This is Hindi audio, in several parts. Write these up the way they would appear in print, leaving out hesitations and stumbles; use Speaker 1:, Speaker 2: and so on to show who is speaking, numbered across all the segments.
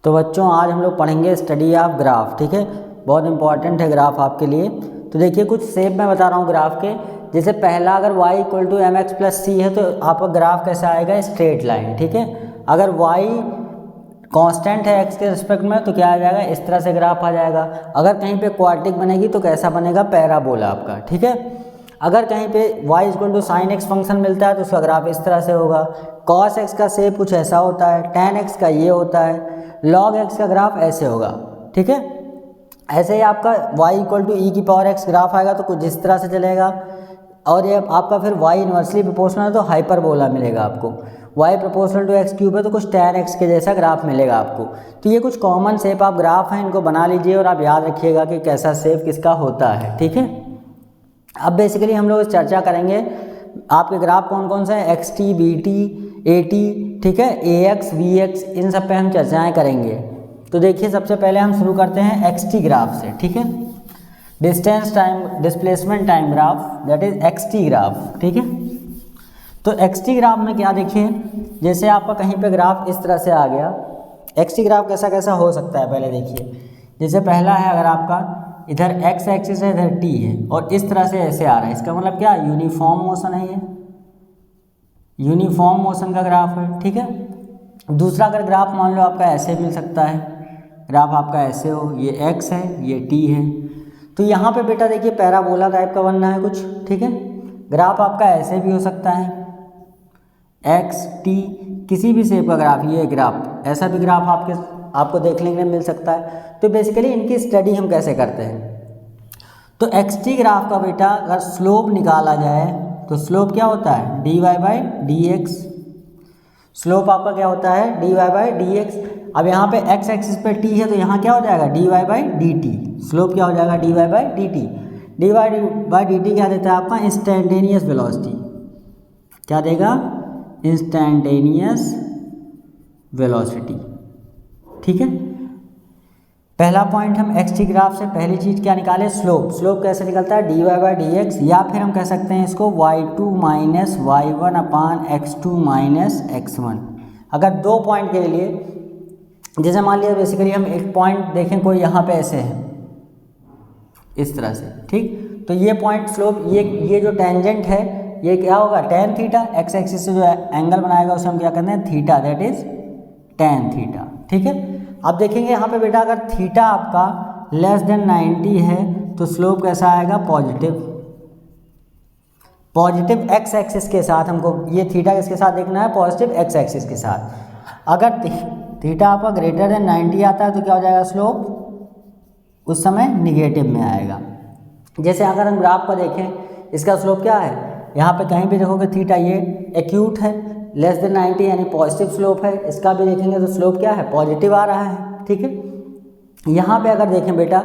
Speaker 1: तो बच्चों आज हम लोग पढ़ेंगे स्टडी ऑफ ग्राफ, ठीक है। बहुत इंपॉर्टेंट है ग्राफ आपके लिए। तो देखिए कुछ शेप मैं बता रहा हूँ ग्राफ के। जैसे पहला अगर y = mx + c है तो आपका ग्राफ कैसा आएगा, स्ट्रेट लाइन, ठीक है। अगर y कांस्टेंट है x के रिस्पेक्ट में तो क्या आ जाएगा, इस तरह से ग्राफ आ जाएगा। अगर कहीं पे क्वाड्रेटिक बनेगी तो कैसा बनेगा, पैराबोला आपका, ठीक है। अगर कहीं पे y = sin x फंक्शन मिलता है तो उसका ग्राफ इस तरह से होगा। cos x का शेप कुछ ऐसा होता है, tan x का ये होता है, log x का ग्राफ ऐसे होगा, ठीक है। ऐसे ही आपका y = e⁻x ग्राफ आएगा तो कुछ इस तरह से चलेगा। और ये आपका फिर y इन्वर्सली प्रोपोर्शनल है तो हाइपरबोला मिलेगा आपको। y = x³ है तो कुछ tan x के जैसा ग्राफ मिलेगा आपको। तो ये कुछ कॉमन शेप आप ग्राफ हैं, इनको बना लीजिए और आप याद रखिएगा कि कैसा शेप किसका होता है, ठीक है। अब बेसिकली हम लोग चर्चा करेंगे आपके ग्राफ कौन कौन से हैं, xt, bt, at, ठीक है, ax, bx, इन सब पे हम चर्चाएं करेंगे। तो देखिए सबसे पहले हम शुरू करते हैं xt ग्राफ से, ठीक है। Distance time displacement time graph, that is xt graph, ठीक है। तो xt ग्राफ में क्या देखिए, जैसे आपका कहीं पे ग्राफ इस तरह से आ गया। xt ग्राफ कैसा कैसा हो सकता है पहले देखिए। जैसे पहला है अगर आपका इधर x एक्सिस है, इधर t है और इस तरह से ऐसे आ रहा है, इसका मतलब क्या, यूनिफॉर्म मोशन है, ये यूनिफॉर्म मोशन का ग्राफ है, ठीक है। दूसरा अगर ग्राफ मान लो आपका ऐसे मिल सकता है, ग्राफ आपका ऐसे हो, ये x है ये t है। तो यहाँ पे बेटा देखिए पैराबोला टाइप का बनना है कुछ, ठीक है। ग्राफ आपका ऐसे भी हो सकता है, x t किसी भी शेप का ग्राफ, ये ग्राफ ऐसा भी ग्राफ आपको देखने के लिए मिल सकता है। तो बेसिकली इनकी स्टडी हम कैसे करते हैं, तो xt ग्राफ का बेटा अगर स्लोप निकाला जाए तो स्लोप क्या होता है, dy/dx। स्लोप आपका क्या होता है, dy/dx। अब यहाँ पे x एक्सिस पे t है तो यहाँ क्या हो जाएगा, dy/dt। स्लोप क्या हो जाएगा, dy/dt। dy/dt क्या देता है आपका, इंस्टेंटेनियस वेलोसिटी। क्या देगा, इंस्टेंटेनियस वेलोसिटी, ठीक है। पहला पॉइंट हम xt ग्राफ से पहली चीज़ क्या निकाले, स्लोप। स्लोप कैसे निकलता है, dy/dx, या फिर हम कह सकते हैं इसको y2 - y1/x2 - x1। अगर दो पॉइंट के लिए, जैसे मान लिया बेसिकली हम एक पॉइंट देखें कोई यहाँ पे ऐसे है इस तरह से, ठीक। तो ये पॉइंट स्लोप, ये जो टेंजेंट है ये क्या होगा, tan थीटा। x एक्सिस से जो एंगल बनाएगा उसे हम क्या कहते हैं, theta, that is tan theta, ठीक है। अब देखेंगे यहाँ पे बेटा अगर थीटा आपका <90 है तो स्लोप कैसा आएगा, पॉजिटिव x एक्सिस के साथ। हमको ये थीटा किसके साथ देखना है, पॉजिटिव x एक्सिस के साथ। अगर थीटा आपका >90 आता है तो क्या हो जाएगा, स्लोप उस समय निगेटिव में आएगा। जैसे अगर हम ग्राफ को देखें, इसका स्लोप क्या है, यहाँ पे कहीं भी देखोगे थीटा ये एक्यूट है, <90 यानी पॉजिटिव स्लोप है। इसका भी देखेंगे तो स्लोप क्या है, पॉजिटिव आ रहा है, ठीक है। यहाँ पे अगर देखें बेटा,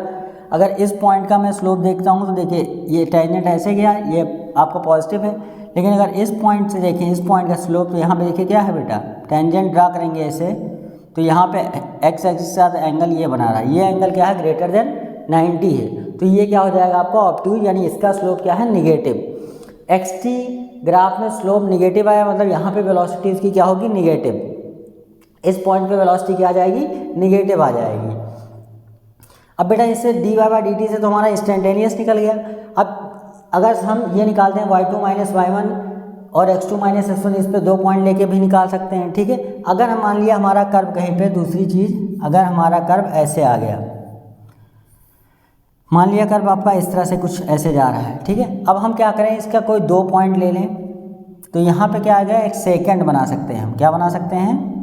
Speaker 1: अगर इस पॉइंट का मैं स्लोप देखता हूँ तो देखिए ये टेंजेंट ऐसे गया, ये आपका पॉजिटिव है। लेकिन अगर इस पॉइंट से देखें, इस पॉइंट का स्लोप, तो यहाँ पे देखिए क्या है बेटा, टेंजेंट ड्रा करेंगे ऐसे, तो यहाँ पे x एक्सिस के साथ एंगल ये बना रहा है, ये एंगल क्या है, >90 है। तो ये क्या हो जाएगा आपका ऑब्ट्यूज, यानी इसका स्लोप क्या है, निगेटिव। xt ग्राफ में स्लोप निगेटिव आया मतलब यहाँ पे वेलोसिटी इसकी क्या होगी, निगेटिव। इस पॉइंट पे वेलोसिटी क्या आ जाएगी, निगेटिव आ जाएगी। अब बेटा इससे dy/dt से तो हमारा इंस्टेंटेनियस निकल गया। अब अगर हम ये निकालते हैं y2 - y1 और x2 - x1, इस पे दो पॉइंट लेके भी निकाल सकते हैं, ठीक है। अगर हम मान लिया हमारा कर्व कहीं पे, दूसरी चीज़, अगर हमारा कर्व ऐसे आ गया, मान लिया कर्व आपका इस तरह से कुछ ऐसे जा रहा है, ठीक है। अब हम क्या करें, इसका कोई दो पॉइंट ले लें तो यहाँ पे क्या आ गया, एक सेकंड बना सकते हैं हम। क्या बना सकते हैं,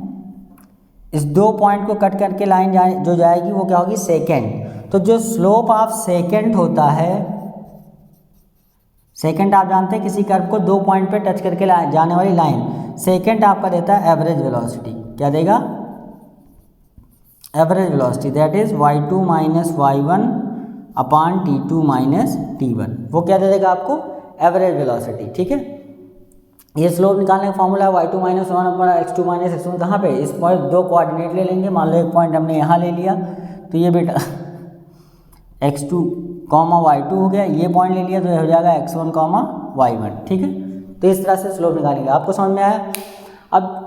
Speaker 1: इस दो पॉइंट को कट करके लाइन जो जाएगी वो क्या होगी, सेकंड। तो जो स्लोप ऑफ सेकंड होता है, सेकंड आप जानते हैं किसी कर्व को दो पॉइंट पे टच करके जाने वाली लाइन, सेकंड आपका देता है एवरेज वेलोसिटी। क्या देगा, average velocity, that is y2 - y1/t2 - t1। वो क्या दे देगा आपको, एवरेज वेलोसिटी, ठीक है। ये स्लोप निकालने का फॉर्मूला है y2 - 1/x2 - x1। कहाँ पे, इस पॉइंट दो कोऑर्डिनेट ले लेंगे, मान लो एक पॉइंट हमने यहाँ ले लिया तो ये बेटा x2, y2 हो गया, ये पॉइंट ले लिया तो ये हो जाएगा x1, y1, ठीक है। तो इस तरह से स्लोप निकालेंगे। आपको समझ में आया। अब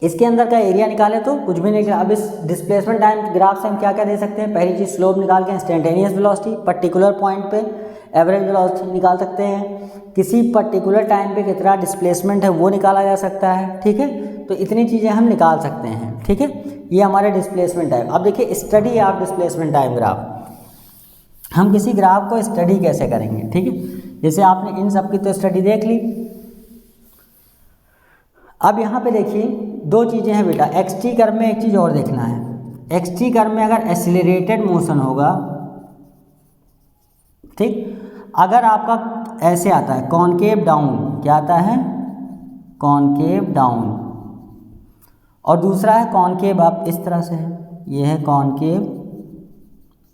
Speaker 1: इसके अंदर का एरिया निकाले तो कुछ भी नहीं निकला। अब इस डिस्प्लेसमेंट टाइम ग्राफ से हम क्या क्या दे सकते हैं, पहली चीज़ स्लोप निकाल के इंस्टेंटेनियस वेलोसिटी, पर्टिकुलर पॉइंट पे एवरेज वेलोसिटी निकाल सकते हैं, किसी पर्टिकुलर टाइम पे कितना डिस्प्लेसमेंट है वो निकाला जा सकता है, ठीक है। तो इतनी चीज़ें हम निकाल सकते हैं, ठीक है। ये हमारे डिस्प्लेसमेंट टाइम। अब देखिए study of displacement time graph, हम किसी ग्राफ को स्टडी कैसे करेंगे, ठीक है। जैसे आपने इन सब की तो स्टडी देख ली। अब यहाँ पे देखिए दो चीज़ें हैं बेटा, एक्स-टी कर्व में एक चीज़ और देखना है। एक्स-टी कर्व में अगर एक्सीलरेटेड मोशन होगा, ठीक, अगर आपका ऐसे आता है कॉनकेव डाउन, क्या आता है, कॉनकेव डाउन, और दूसरा है कॉनकेव अप, इस तरह से है, ये है कॉनकेव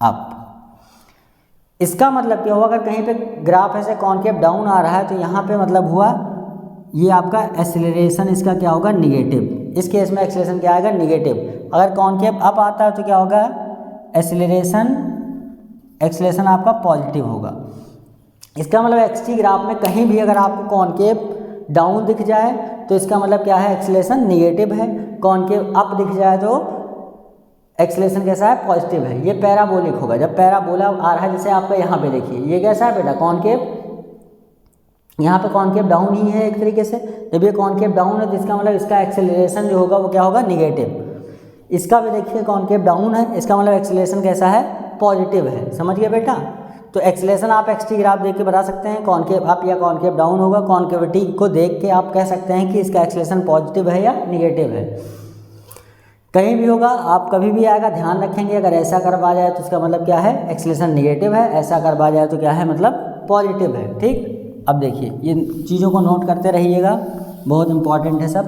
Speaker 1: अप। इसका मतलब क्या हुआ, अगर कहीं पे ग्राफ ऐसे कॉनकेव डाउन आ रहा है तो यहाँ पे मतलब हुआ ये आपका एक्सेलरेशन इसका क्या होगा, निगेटिव। इस केस में एक्सेलरेशन क्या आएगा, निगेटिव। अगर कॉनकेव अप आता है तो क्या होगा, एक्सेलरेशन आपका पॉजिटिव होगा। इसका मतलब एक्स-टी ग्राफ में कहीं भी अगर आपको कॉनकेव डाउन दिख जाए तो इसका मतलब क्या है, एक्सेलरेशन निगेटिव है। कॉनकेव अप दिख जाए तो एक्सेलरेशन कैसा है, पॉजिटिव है। ये पैराबोलिक होगा। जब पैराबोला आ रहा है, जैसे आपका यहाँ पे देखिए ये कैसा है बेटा, कॉनकेव, यहाँ पे कॉनकेव डाउन ही है एक तरीके से। जब ये कॉनकेव डाउन है तो इसका मतलब इसका एक्सेलरेशन जो होगा वो क्या होगा, निगेटिव। इसका भी देखिए कॉनकेव डाउन है, इसका मतलब एक्सेलरेशन कैसा है, पॉजिटिव है। समझ गए बेटा। तो एक्सेलरेशन आप एक्स-टी ग्राफ देख के बता सकते हैं, कॉनकेव अप या कॉनकेव डाउन होगा। कॉनकेविटी को देख के आप कह सकते हैं कि इसका एक्सेलरेशन पॉजिटिव है या निगेटिव है। कहीं भी होगा, आप कभी भी आएगा, ध्यान रखेंगे। अगर ऐसा कर्व आ जाए तो इसका मतलब क्या है, एक्सेलरेशन निगेटिव है। ऐसा कर्व आ जाए तो क्या है, मतलब पॉजिटिव है, ठीक। अब देखिए ये चीज़ों को नोट करते रहिएगा, बहुत इंपॉर्टेंट है सब।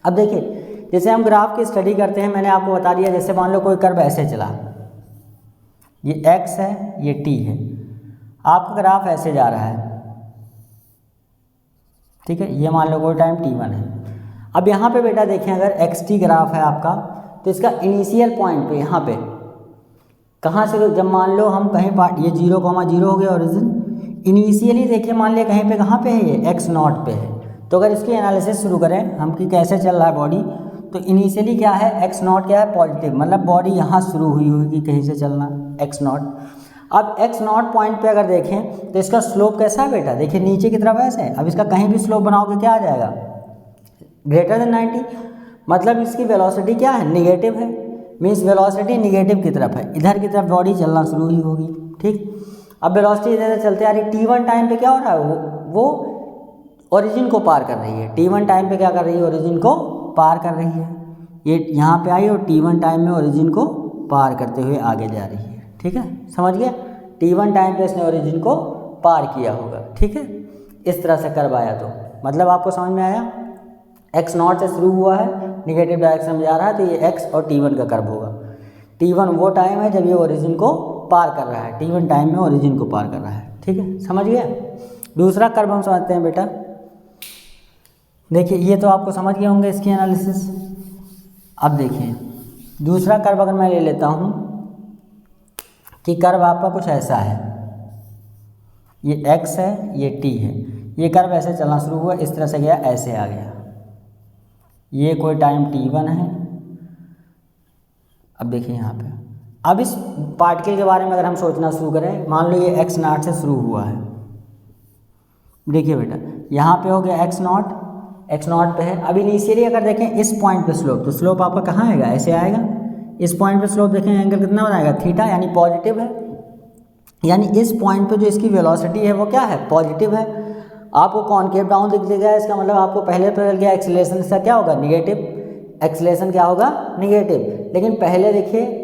Speaker 1: अब देखिए जैसे हम ग्राफ की स्टडी करते हैं, मैंने आपको बता दिया, जैसे मान लो कोई कर्व ऐसे चला, ये x है, ये t है, आपका ग्राफ ऐसे जा रहा है, ठीक है। ये मान लो कोई टाइम t1 है। अब यहाँ पे बेटा देखें, अगर x-t ग्राफ है आपका तो इसका इनिशियल पॉइंट पे यहाँ पे कहाँ से, जब मान लो हम कहीं ये 0,0 हो गया ओरिजिन, इनिशियली देखिए मान लिया कहीं पे, कहाँ पे है ये x0 पे है। तो अगर इसकी एनालिसिस शुरू करें हम कि कैसे चल रहा है बॉडी, तो इनिशियली क्या है, x0 क्या है, पॉजिटिव, मतलब बॉडी यहाँ शुरू हुई होगी कहीं से चलना, x0। अब x0 पॉइंट पे अगर देखें तो इसका स्लोप कैसा है बेटा, देखिए नीचे की तरफ ऐसे है। अब इसका कहीं भी स्लोप बनाओगे क्या आ जाएगा, ग्रेटर देन 90, मतलब इसकी वेलोसिटी क्या है, निगेटिव है। मीन्स वेलोसिटी निगेटिव की तरफ है, इधर की तरफ बॉडी चलना शुरू ही होगी, ठीक। अब वेलोसिटी इधर चलते आ रही, t1 टाइम पे क्या हो रहा है, वो ओरिजिन को पार कर रही है। t1 टाइम पे क्या कर रही है, ओरिजिन को पार कर रही है। ये यहाँ पे आई और t1 टाइम में ओरिजिन को पार करते हुए आगे जा रही है, ठीक है। समझ गए, t1 टाइम पे इसने ओरिजिन को पार किया होगा, ठीक है। इस तरह से कर्व आया तो मतलब आपको समझ में आया, x0 से शुरू हुआ है, निगेटिव डायरेक्शन में जा रहा है, तो ये x और t1 का कर्व होगा। t1 वो टाइम है जब ये ओरिजिन को पार कर रहा है, t1 टाइम में ओरिजिन को पार कर रहा है, ठीक है। समझ गया। दूसरा कर्व हम समझते हैं बेटा, देखिए ये तो आपको समझ गए होंगे इसकी एनालिसिस। अब देखिए दूसरा कर्व अगर मैं ले लेता हूँ कि कर्व आपका कुछ ऐसा है, ये x है, ये t है, ये कर्व ऐसे चलना शुरू हुआ, इस तरह से गया, ऐसे आ गया, ये कोई टाइम t1 है। अब देखिए यहाँ पे, अब इस पार्टिकल के बारे में अगर हम सोचना शुरू करें, मान लो ये x0 से शुरू हुआ है, देखिए बेटा यहाँ पे हो गया x0 पे है। अब इनिशियली अगर देखें इस पॉइंट पे स्लोप, तो स्लोप आपका कहाँ आएगा, ऐसे आएगा। इस पॉइंट पे स्लोप देखें, एंगल कितना बनाएगा, थीटा, यानी पॉजिटिव है। यानी इस पॉइंट पे जो इसकी वेलोसिटी है वो क्या है, पॉजिटिव है। आपको कॉनकेव डाउन दिख गया, इसका मतलब आपको पहले पता चल गया एक्सेलरेशन इसका क्या होगा, निगेटिव। एक्सेलरेशन क्या होगा, निगेटिव। लेकिन पहले देखिए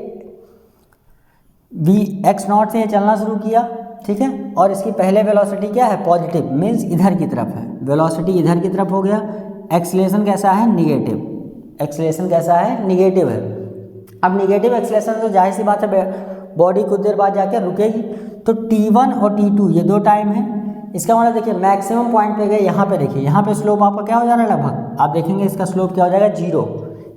Speaker 1: x0 से ये चलना शुरू किया, ठीक है, और इसकी पहले वेलोसिटी क्या है, पॉजिटिव, मीन्स इधर की तरफ है, वेलोसिटी इधर की तरफ हो गया। एक्सेलरेशन कैसा है, निगेटिव। एक्सेलरेशन कैसा है, निगेटिव है। अब निगेटिव एक्सेलरेशन तो जाहिर सी बात है बॉडी कुछ देर बाद जाकर रुकेगी। तो t1 और t2 ये दो टाइम है। इसका मतलब देखिए मैक्सिमम पॉइंट पे गए, यहाँ पे देखिए, यहाँ पे स्लोप आपका क्या हो जा रहा है, लगभग आप देखेंगे इसका स्लोप क्या हो जाएगा, 0।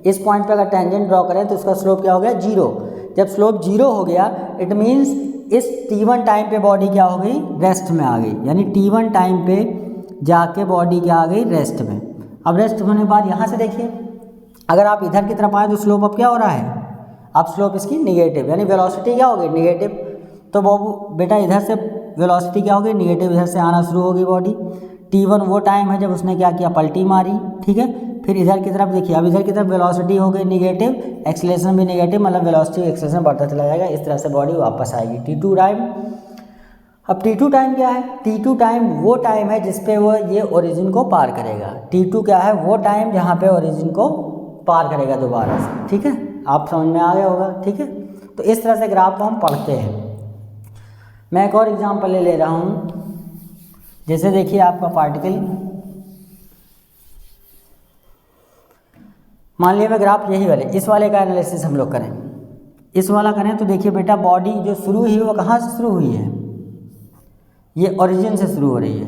Speaker 1: इस पॉइंट पे अगर टेंजेंट ड्रॉ करें तो इसका स्लोप क्या हो गया, 0। जब स्लोप 0 हो गया इट मीन्स इस t1 टाइम पे बॉडी क्या हो गई, रेस्ट में आ गई। यानी t1 टाइम पे जाके बॉडी क्या आ गई, रेस्ट में। अब रेस्ट होने के बाद यहाँ से देखिए अगर आप इधर की तरफ आए तो स्लोप अब क्या हो रहा है, अब स्लोप इसकी निगेटिव, यानी वेलोसिटी क्या होगी निगेटिव। तो बाबू बेटा इधर से वेलोसिटी क्या होगी निगेटिव, इधर से आना शुरू होगी बॉडी। t1 वो टाइम है जब उसने क्या किया, पलटी मारी, ठीक है। फिर इधर की तरफ देखिए, अब इधर की तरफ वेलोसिटी हो गई निगेटिव, एक्सेलरेशन भी निगेटिव, मतलब वेलोसिटी एक्सेलरेशन बढ़ता चला जाएगा, इस तरह से बॉडी वापस आएगी। t2 टाइम, अब t2 टाइम क्या है, t2 टाइम वो टाइम है जिसपे वो ये ओरिजिन को पार करेगा। t2 क्या है, वो टाइम जहाँ पे ओरिजिन को पार करेगा दोबारा से, ठीक है। आप समझ में आ गया होगा, ठीक है। तो इस तरह से ग्राफ को हम पढ़ते हैं। मैं एक और एग्जांपल ले रहा हूँ, जैसे देखिए आपका पार्टिकल, मान लिया मैं ग्राफ यही वाले, इस वाले का एनालिसिस हम लोग करें, इस वाला करें तो देखिए बेटा बॉडी जो शुरू हुई वो कहाँ से शुरू हुई है, ये ओरिजिन से शुरू हो रही है,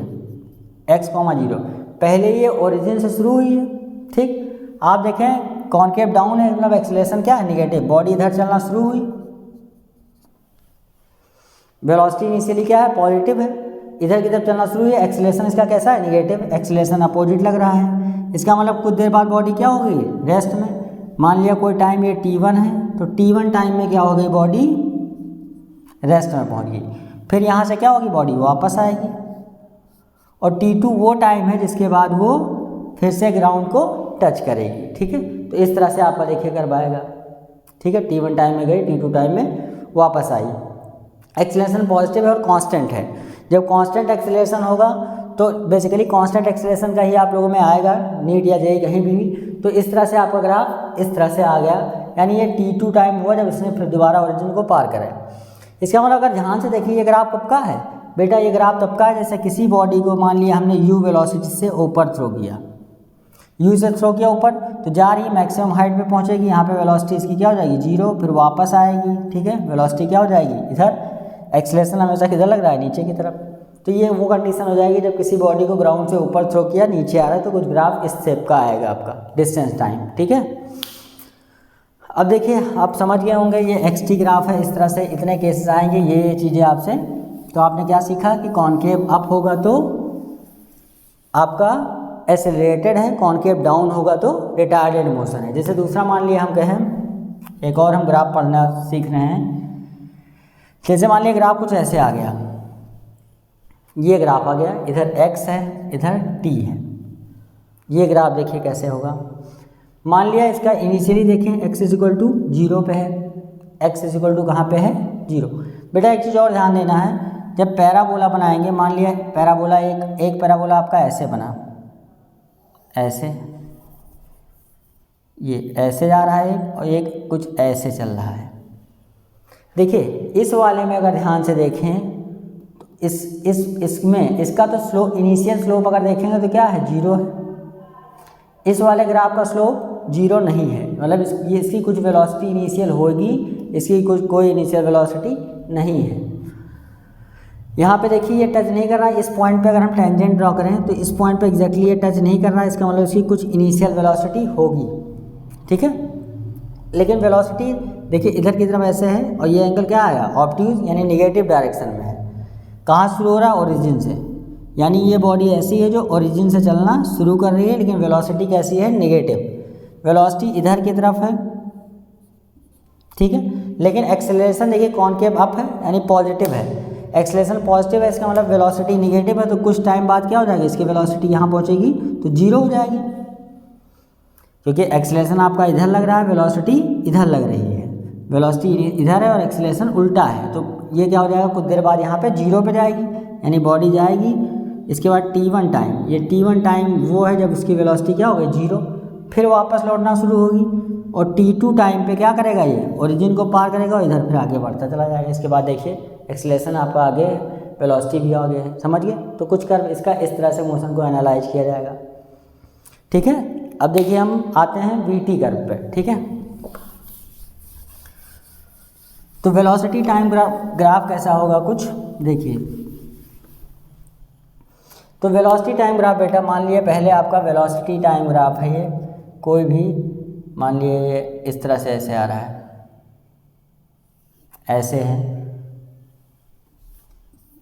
Speaker 1: x,0 पहले ये ओरिजिन से शुरू हुई है, ठीक। आप देखें कॉनकेव डाउन है, मतलब एक्सेलरेशन क्या है निगेटिव, बॉडी इधर चलना शुरू हुई, वेलोसिटी इनिशियली क्या है पॉजिटिव है, इधर की तरफ चलना शुरू हुई, एक्सेलरेशन इसका कैसा है निगेटिव, एक्सेलरेशन अपोजिट लग रहा है। इसका मतलब कुछ देर बाद बॉडी क्या होगी रेस्ट में, मान लिया कोई टाइम ये t1 है, तो t1 टाइम में क्या हो गई बॉडी रेस्ट में पहुंच गई। फिर यहाँ से क्या होगी बॉडी वापस आएगी, और t2 वो टाइम है जिसके बाद वो फिर से ग्राउंड को टच करेगी, ठीक है। तो इस तरह से आपका देखिए करवाएगा, ठीक है। t1 टाइम में गई, t2 टाइम में वापस आई। एक्सेलरेशन पॉजिटिव है और कांस्टेंट है, जब कांस्टेंट एक्सेलरेशन होगा तो बेसिकली कांस्टेंट एक्सेलरेशन का ही आप लोगों में आएगा नीट या जेई कहीं भी। तो इस तरह से आपका ग्राफ इस तरह से आ गया, यानी ये t2 टाइम हुआ जब इसने फिर दोबारा ओरिजिन को पार करा। इसका मतलब अगर ध्यान से देखिए ये ग्राफ कब का है बेटा, ये ग्राफ तब का है जैसे किसी बॉडी को मान लिया हमने u वेलोसिटी से ऊपर थ्रो किया, u से थ्रो किया ऊपर, तो जा रही मैक्सिमम हाइट पे पहुंचेगी, यहाँ पे वेलोसिटी इसकी क्या हो जाएगी 0, फिर वापस आएगी, ठीक है। वेलोसिटी क्या हो जाएगी इधर, एक्सेलरेशन हमेशा किधर लग रहा है नीचे की तरफ। तो ये वो कंडीशन हो जाएगी जब किसी बॉडी को ग्राउंड से ऊपर थ्रो किया नीचे आ रहा है, तो कुछ ग्राफ इस शेप का आएगा आपका डिस्टेंस टाइम, ठीक है। अब देखिए आप समझ गए होंगे ये xt ग्राफ है, इस तरह से इतने केसेस आएंगे ये चीज़ें आपसे। तो आपने क्या सीखा कि कॉनकेव अप होगा तो आपका एक्सेलरेटेड है, कॉनकेव डाउन होगा तो रिटार्डेड मोशन है। जैसे दूसरा मान लिया हम कहें, एक और हम ग्राफ पढ़ना सीख रहे हैं, जैसे मान लिया ग्राफ कुछ ऐसे आ गया, ये ग्राफ आ गया, इधर x है इधर t है, ये ग्राफ देखिए कैसे होगा। मान लिया इसका इनिशियली देखें x इक्वल टू 0 पे है, x इक्वल टू कहाँ पे है 0। बेटा एक चीज़ और ध्यान देना है, जब पैराबोला बनाएंगे, मान लिया पैराबोला एक पैराबोला आपका ऐसे बना, ऐसे ये ऐसे जा रहा है और एक कुछ ऐसे चल रहा है। देखिए इस वाले में अगर ध्यान से देखें तो इसमें इसका तो स्लोप इनिशियल स्लोप अगर देखेंगे तो क्या है 0 है, इस वाले ग्राफ का स्लोप 0 नहीं है, मतलब इसकी कुछ वेलोसिटी इनिशियल होगी, इसकी कुछ कोई इनिशियल वेलोसिटी नहीं है। यहाँ पे देखिए ये टच नहीं कर रहा है, इस पॉइंट पे अगर हम टेंजेंट ड्रॉ करें तो इस पॉइंट पे एग्जैक्टली ये टच नहीं कर रहा है, इसका मतलब इसकी कुछ इनिशियल वेलोसिटी होगी, ठीक है। लेकिन वेलोसिटी देखिए इधर की तरफ ऐसे है और ये एंगल क्या आया ऑब्ट्यूज, यानी निगेटिव डायरेक्शन में है। कहाँ शुरू हो रहा है ओरिजिन से, यानी ये बॉडी ऐसी है जो ओरिजिन से चलना शुरू कर रही है, लेकिन वेलोसिटी कैसी है नेगेटिव, वेलोसिटी इधर की तरफ है, ठीक है। लेकिन एक्सेलरेशन देखिए कॉनकेव अप है यानी पॉजिटिव है, एक्सेलरेशन पॉजिटिव है, इसका मतलब वेलोसिटी निगेटिव है, तो कुछ टाइम बाद क्या हो जाएगी इसकी वेलोसिटी यहाँ पहुँचेगी तो 0 हो जाएगी, क्योंकि एक्सेलरेशन आपका इधर लग रहा है, वेलोसिटी इधर लग रही है, वेलोसिटी इधर है और एक्सेलरेशन उल्टा है, तो ये क्या हो जाएगा कुछ देर बाद यहाँ पे 0 पे जाएगी, यानी बॉडी जाएगी। इसके बाद t1 टाइम, ये t1 टाइम वो है जब उसकी वेलोसिटी क्या हो गई 0, फिर वापस लौटना शुरू होगी, और t2 टाइम पे क्या करेगा ये ओरिजिन को पार करेगा और इधर फिर आगे बढ़ता चला जाएगा। इसके बाद देखिए एक्सेलरेशन आपका आगे है, वेलोसिटी भी आगे है, समझ गए। तो कुछ कर्व इसका इस तरह से मोशन को एनालाइज किया जाएगा, ठीक है। अब देखिए हम आते हैं vt कर्व पे, ठीक है। तो वेलोसिटी टाइम ग्राफ कैसा होगा कुछ देखिए, तो वेलोसिटी टाइम ग्राफ बेटा मान लिए पहले आपका वेलोसिटी टाइम ग्राफ है, ये कोई भी मान लिए ये इस तरह से ऐसे आ रहा है, ऐसे है,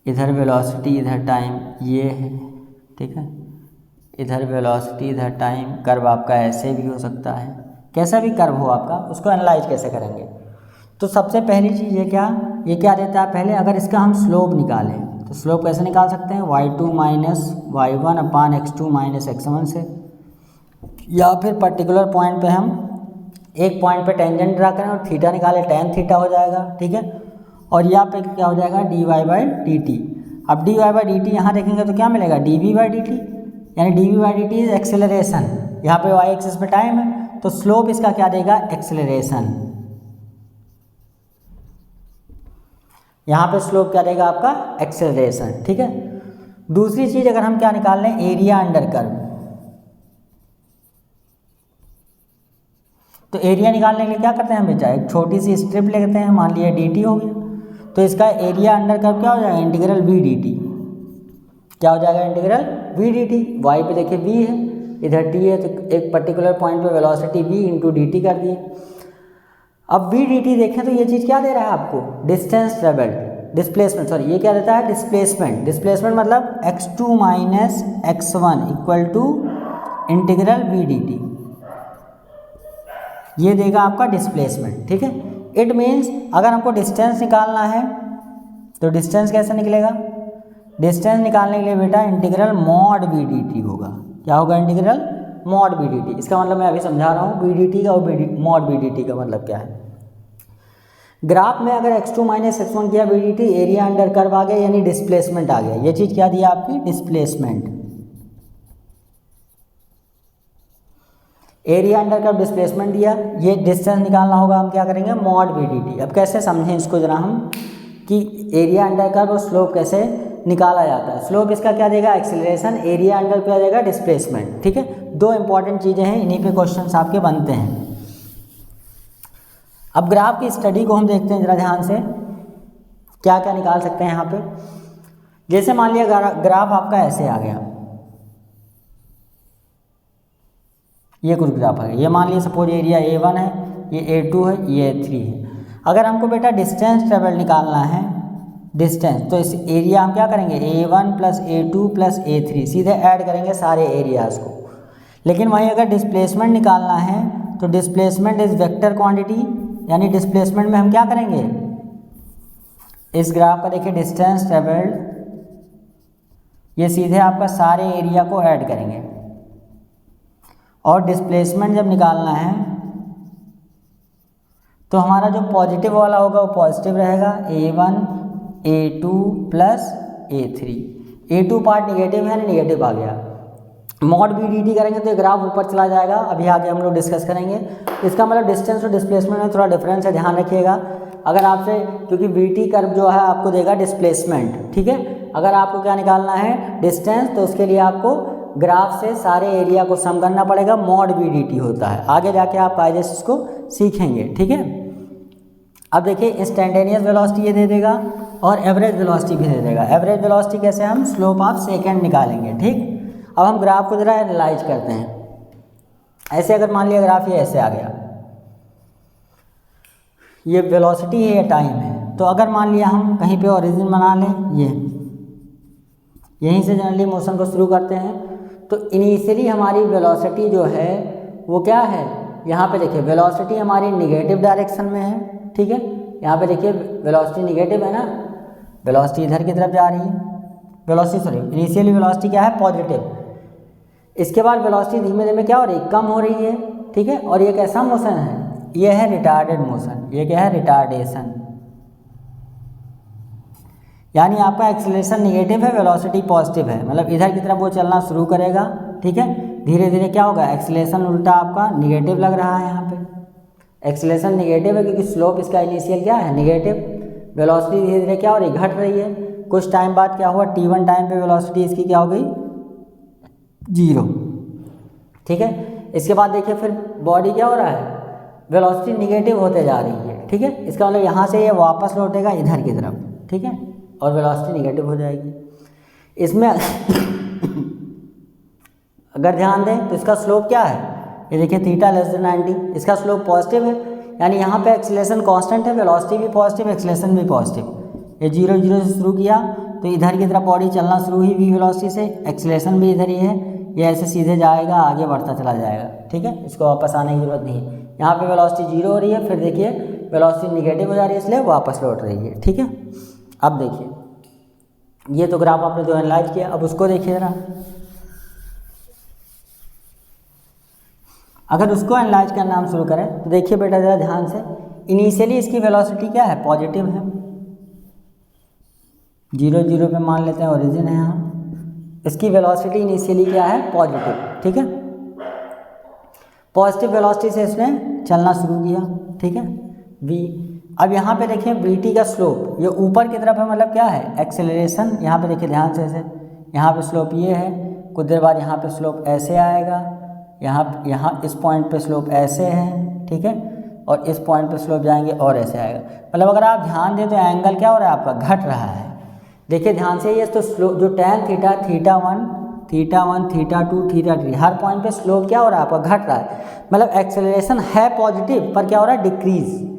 Speaker 1: इधर वेलोसिटी इधर टाइम ये है, ठीक है, इधर वेलोसिटी इधर टाइम, कर्व आपका ऐसे भी हो सकता है, कैसा भी कर्व हो आपका, उसको एनालाइज कैसे करेंगे। तो सबसे पहली चीज़ ये क्या देता है, पहले अगर इसका हम स्लोप निकालें तो स्लोप कैसे निकाल सकते हैं, y2 माइनस y1 अपान x2 माइनस x1 से, या फिर पर्टिकुलर पॉइंट पे हम एक पॉइंट पे टेंजेंट ड्रा करें और थीटा निकालें, tan थीटा हो जाएगा, ठीक है। और यहाँ पे क्या हो जाएगा, dy/dt। अब dy/dt यहाँ देखेंगे तो क्या मिलेगा, dv/dt, यानी dv/dt इज एक्सेलरेशन। यहाँ पे y एक्सिस पे टाइम है, तो स्लोप इसका क्या देगा, एक्सेलरेशन। यहाँ पे स्लोप क्या देगा आपका, एक्सेलरेशन, ठीक है। दूसरी चीज़ अगर हम क्या निकाल लें, एरिया अंडर कर्व। तो एरिया निकालने के लिए क्या करते हैं हम बेटा, एक छोटी सी स्ट्रिप लेते हैं, मान लिया dt हो गया, तो इसका एरिया अंडर कर्व क्या हो जाएगा, इंटीग्रल v dt। क्या हो जाएगा, इंटीग्रल v dt। y पे देखिए v है, इधर t है, तो एक पर्टिकुलर पॉइंट पे वेलोसिटी v इंटू dt कर दिए। अब v dt देखें तो ये चीज़ क्या दे रहा है आपको, डिस्टेंस ट्रेवल्ड, डिस्प्लेसमेंट, सॉरी ये क्या देता है, डिस्प्लेसमेंट। डिस्प्लेसमेंट मतलब x2 minus x1 equal to integral v dt, ये देगा आपका डिस्प्लेसमेंट, ठीक है। इट मीन्स अगर हमको डिस्टेंस निकालना है तो डिस्टेंस कैसे निकलेगा, डिस्टेंस निकालने के लिए बेटा इंटीग्रल मॉड v dt होगा। क्या होगा, इंटीग्रल मॉड v dt। इसका मतलब मैं अभी समझा रहा हूँ v dt का और मॉड v dt का मतलब क्या है। ग्राफ में अगर x2 माइनस x1 किया v dt, area under curve आ गया यानी डिस्प्लेसमेंट आ गया। ये चीज़ क्या दिया आपकी, displacement. Area under curve displacement दिया, ये डिस्टेंस निकालना होगा, हम क्या करेंगे, मॉड v dt। अब कैसे समझें इसको जरा हम, कि एरिया अंडर कर्व और स्लोप कैसे निकाला जाता है। स्लोप इसका क्या देगा, एक्सेलरेशन, एरिया अंडर क्या देगा, डिस्प्लेसमेंट, ठीक है। दो इंपॉर्टेंट चीज़ें हैं, इन्हीं पे क्वेश्चंस आपके बनते हैं। अब ग्राफ की स्टडी को हम देखते हैं जरा ध्यान से, क्या क्या निकाल सकते हैं यहाँ पे। जैसे मान लिया ग्राफ आपका ऐसे आ गया, ये कुछ ग्राफ है, ये मान लिया सपोज एरिया A1 है, ये A2 है, ये A3 है। अगर हमको बेटा डिस्टेंस ट्रेवल निकालना है, डिस्टेंस, तो इस एरिया हम क्या करेंगे, A1 plus A2 plus A3 सीधे ऐड करेंगे सारे एरियाज़ को। लेकिन वहीं अगर डिस्प्लेसमेंट निकालना है तो डिस्प्लेसमेंट इज वेक्टर क्वांटिटी, यानी डिस्प्लेसमेंट में हम क्या करेंगे, इस ग्राफ का देखिए डिस्टेंस ट्रेवल्ड, ये सीधे आपका सारे एरिया को ऐड करेंगे। और डिस्प्लेसमेंट जब निकालना है तो हमारा जो पॉजिटिव वाला होगा वो पॉजिटिव रहेगा, A1 A2 plus A3। A2 part negative है ना, निगेटिव आ गया। मॉड v dt करेंगे तो ये ग्राफ ऊपर चला जाएगा, अभी आगे हम लोग डिस्कस करेंगे। इसका मतलब डिस्टेंस और डिस्प्लेसमेंट में थोड़ा डिफरेंस है, ध्यान रखिएगा। अगर आपसे, क्योंकि vt कर्व जो है आपको देगा डिस्प्लेसमेंट, ठीक है। अगर आपको क्या निकालना है, डिस्टेंस, तो उसके लिए आपको ग्राफ से सारे एरिया को सम करना पड़ेगा, मॉड v dt होता है। आगे जाके आप कायदे से इसको सीखेंगे, ठीक है। अब देखिए इंस्टेंटेनियस वेलोसिटी ये दे देगा और एवरेज वेलोसिटी भी दे देगा। एवरेज वेलोसिटी कैसे, हम स्लोप ऑफ सेकंड निकालेंगे, ठीक। अब हम ग्राफ को जरा एनालाइज करते हैं। ऐसे अगर मान लिया ग्राफ ये ऐसे आ गया, ये वेलोसिटी है, ये टाइम है। तो अगर मान लिया हम कहीं पे ओरिजिन बना लें, ये यहीं से जनरली मोशन को शुरू करते हैं, तो इनिशियली हमारी वेलोसिटी जो है वो क्या है, यहाँ पे देखिए वेलोसिटी हमारी निगेटिव डायरेक्शन में है, ठीक है। यहाँ पे देखिए वेलोसिटी निगेटिव है ना, वेलोसिटी इधर की तरफ जा रही है, वेलोसिटी सॉरी इनिशियली वेलोसिटी क्या है, पॉजिटिव। इसके बाद वेलोसिटी धीमे धीमे क्या हो रही है, कम हो रही है, ठीक है। और ये कैसा मोशन है, ये है रिटार्डेड मोशन, ये क्या है, रिटार्डेशन। यानी आपका एक्सेलरेशन निगेटिव है, वेलोसिटी पॉजिटिव है, मतलब इधर की तरफ वो चलना शुरू करेगा, ठीक है। धीरे धीरे क्या होगा, एक्सेलरेशन उल्टा आपका निगेटिव लग रहा है। यहाँ पे एक्सेलरेशन निगेटिव है क्योंकि स्लोप इसका इनिशियल क्या है, निगेटिव। वेलोसिटी धीरे धीरे क्या हो रही, घट रही है। कुछ टाइम बाद क्या हुआ, t1 टाइम पे वेलोसिटी इसकी क्या हो गई, 0, ठीक है। इसके बाद देखिए फिर बॉडी क्या हो रहा है, वेलोसिटी निगेटिव होते जा रही है, ठीक है। इसका मतलब यहाँ से ये वापस लौटेगा इधर की तरफ, ठीक है, और वेलोसिटी निगेटिव हो जाएगी। इसमें अगर ध्यान दें तो इसका स्लोप क्या है, ये देखिए थीटा लेस देन 90, इसका स्लोप पॉजिटिव है, यानी यहाँ पे एक्सेलरेशन कांस्टेंट है, वेलोसिटी भी पॉजिटिव, एक्सेलरेशन भी पॉजिटिव। ये 0 0 से शुरू किया तो इधर की तरफ बॉडी चलना शुरू हुई v वेलोसिटी से, एक्सेलरेशन भी इधर ही है, ये ऐसे सीधे जाएगा, आगे बढ़ता चला जाएगा, ठीक है। इसको वापस आने की जरूरत नहीं है। यहाँ पे वेलोसिटी 0 हो रही है, फिर देखिए वेलोसिटी निगेटिव हो जा रही है, इसलिए वापस लौट रही है। ठीक है, अब देखिए ये तो ग्राफ आपने जो एनालाइज किया, अब उसको देखिए ज़रा। अगर उसको एनालाइज करना हम शुरू करें तो देखिए बेटा ज़रा ध्यान से, इनिशियली इसकी वेलोसिटी क्या है, पॉजिटिव है, 0 0 पे मान लेते हैं ओरिजिन है यहाँ, इसकी वेलोसिटी इनिशियली क्या है, पॉजिटिव। ठीक है, पॉजिटिव वेलोसिटी से इसने चलना शुरू किया। ठीक है, v। अब यहाँ पे देखिए vt का स्लोप ये ऊपर की तरफ है, मतलब क्या है, एक्सेलरेशन। यहाँ पे देखिए ध्यान से यहाँ पे स्लोप ये है, कुछ देर बाद यहाँ पे स्लोप ऐसे आएगा, यहाँ इस पॉइंट पे स्लोप ऐसे है। ठीक है, और इस पॉइंट पे स्लोप जाएंगे और ऐसे आएगा। मतलब अगर आप ध्यान दें तो एंगल क्या हो रहा है आपका, घट रहा है। देखिए ध्यान से, ये तो स्लोप जो tan थीटा, θ1, θ2, θ3 हर पॉइंट पे स्लोप क्या हो रहा है आपका, घट रहा है। मतलब एक्सेलरेशन है पॉजिटिव पर क्या हो रहा है, डिक्रीज।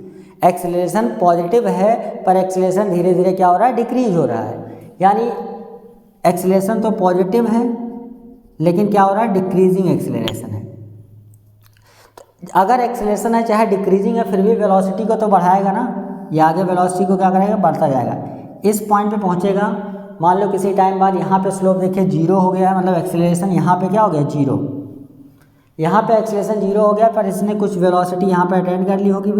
Speaker 1: एक्सेलरेशन पॉजिटिव है पर एक्सेलरेशन धीरे धीरे क्या हो रहा है, डिक्रीज हो रहा है। यानी एक्सेलरेशन तो पॉजिटिव है लेकिन क्या हो रहा है, डिक्रीजिंग एक्सेलरेशन है। तो अगर एक्सेलरेशन है चाहे डिक्रीजिंग है, फिर भी वेलोसिटी को तो बढ़ाएगा ना, ये आगे वेलोसिटी को क्या करेगा, बढ़ता जाएगा। इस पॉइंट पे पहुंचेगा, मान लो किसी टाइम बाद यहाँ पे स्लोप देखिए 0 हो गया है, मतलब एक्सेलरेशन यहाँ पे क्या हो गया, 0। यहाँ पे एक्सेलरेशन 0 हो गया, पर इसने कुछ वेलोसिटी यहाँ पे अटेंड कर ली होगी,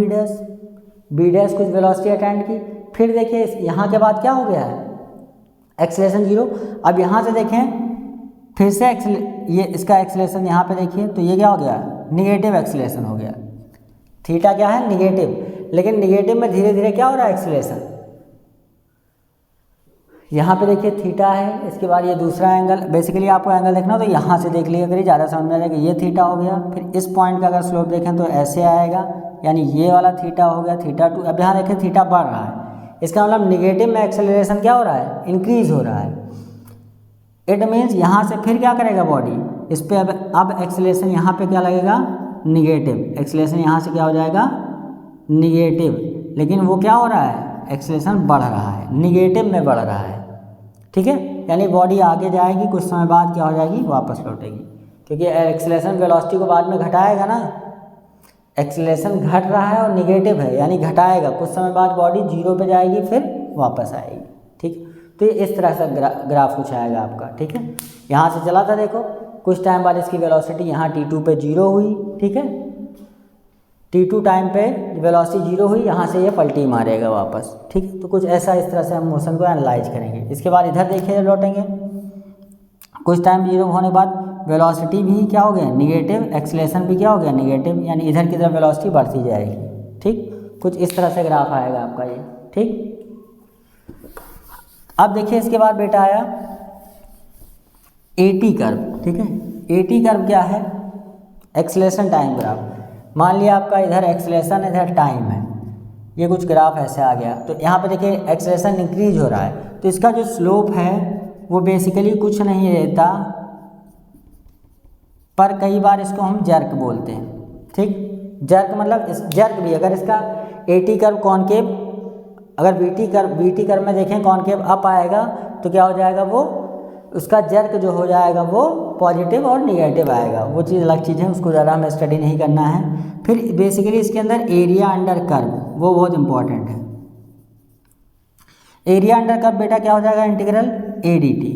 Speaker 1: बी डैश कुछ वेलोसिटी अटेंड की। फिर देखिए यहाँ के बाद क्या हो गया है, एक्सेलरेशन 0। अब यहाँ से देखें फिर से ये इसका एक्सेलरेशन यहाँ पे देखिए तो ये क्या हो गया, निगेटिव एक्सेलरेशन हो गया। थीटा क्या है, निगेटिव, लेकिन निगेटिव में धीरे धीरे क्या हो रहा है, एक्सेलरेशन। यहाँ पे देखिए थीटा है, इसके बाद ये दूसरा एंगल, बेसिकली आपको एंगल देखना तो यहाँ से देख लिया करिए, ज़्यादा समझ में आ जाएगा। ये थीटा हो गया, फिर इस पॉइंट का अगर स्लोप देखें तो ऐसे आएगा, यानी ये वाला थीटा हो गया, θ2। अब यहाँ देखें थीटा बढ़ रहा है, इसका मतलब निगेटिव में एक्सेलरेशन क्या हो रहा है, इंक्रीज हो रहा है। इट मीन्स यहाँ से फिर क्या करेगा बॉडी, इस पर अब एक्सेलरेशन यहाँ पे क्या लगेगा, निगेटिव। एक्सेलरेशन यहाँ से क्या हो जाएगा, निगेटिव, लेकिन वो क्या हो रहा है, एक्सेलरेशन बढ़ रहा है, निगेटिव में बढ़ रहा है। ठीक है, यानी बॉडी आगे जाएगी, कुछ समय बाद क्या हो जाएगी, वापस लौटेगी, क्योंकि एक्सेलरेशन वेलोसिटी को बाद में घटाएगा ना। एक्सेलरेशन घट रहा है और निगेटिव है, यानी घटाएगा, कुछ समय बाद बॉडी 0 पे जाएगी, फिर वापस आएगी। ठीक, तो ये इस तरह से ग्राफ कुछ आएगा आपका। ठीक है, यहाँ से चला था, देखो कुछ टाइम बाद इसकी वेलोसिटी यहाँ t2 पे 0 हुई। ठीक है, t2 टाइम पे वेलोसिटी 0 हुई, यहाँ से ये पलटी मारेगा वापस। ठीक है, तो कुछ ऐसा इस तरह से हम मोशन को एनालाइज करेंगे। इसके बाद इधर देखिए लौटेंगे, कुछ टाइम 0 होने के बाद वेलोसिटी भी क्या हो गया, निगेटिव, एक्सेलरेशन भी क्या हो गया, निगेटिव, यानी इधर की तरफ वेलोसिटी बढ़ती जाएगी। ठीक, कुछ इस तरह से ग्राफ आएगा आपका ये। ठीक, अब देखिए इसके बाद बेटा आया एटी कर्व। ठीक है, एटी कर्व क्या है, एक्सेलरेशन टाइम ग्राफ। मान लिया आपका इधर एक्सेलरेशन, इधर टाइम है, ये कुछ ग्राफ ऐसे आ गया, तो यहाँ पे देखिए एक्सेलरेशन इंक्रीज हो रहा है, तो इसका जो स्लोप है वो बेसिकली कुछ नहीं रहता, पर कई बार इसको हम जर्क बोलते हैं। ठीक, जर्क मतलब इस जर्क भी, अगर इसका एटी कर्व कॉनकेव, अगर वीटी कर्व में देखें कॉनकेव अप आएगा तो क्या हो जाएगा, वो उसका जर्क जो हो जाएगा वो पॉजिटिव और निगेटिव आएगा। वो चीज़ अलग चीज़ है, उसको ज़्यादा हमें स्टडी नहीं करना है। फिर बेसिकली इसके अंदर एरिया अंडर कर्व, वो बहुत इंपॉर्टेंट है। एरिया अंडर कर्व बेटा क्या हो जाएगा, integral a d T.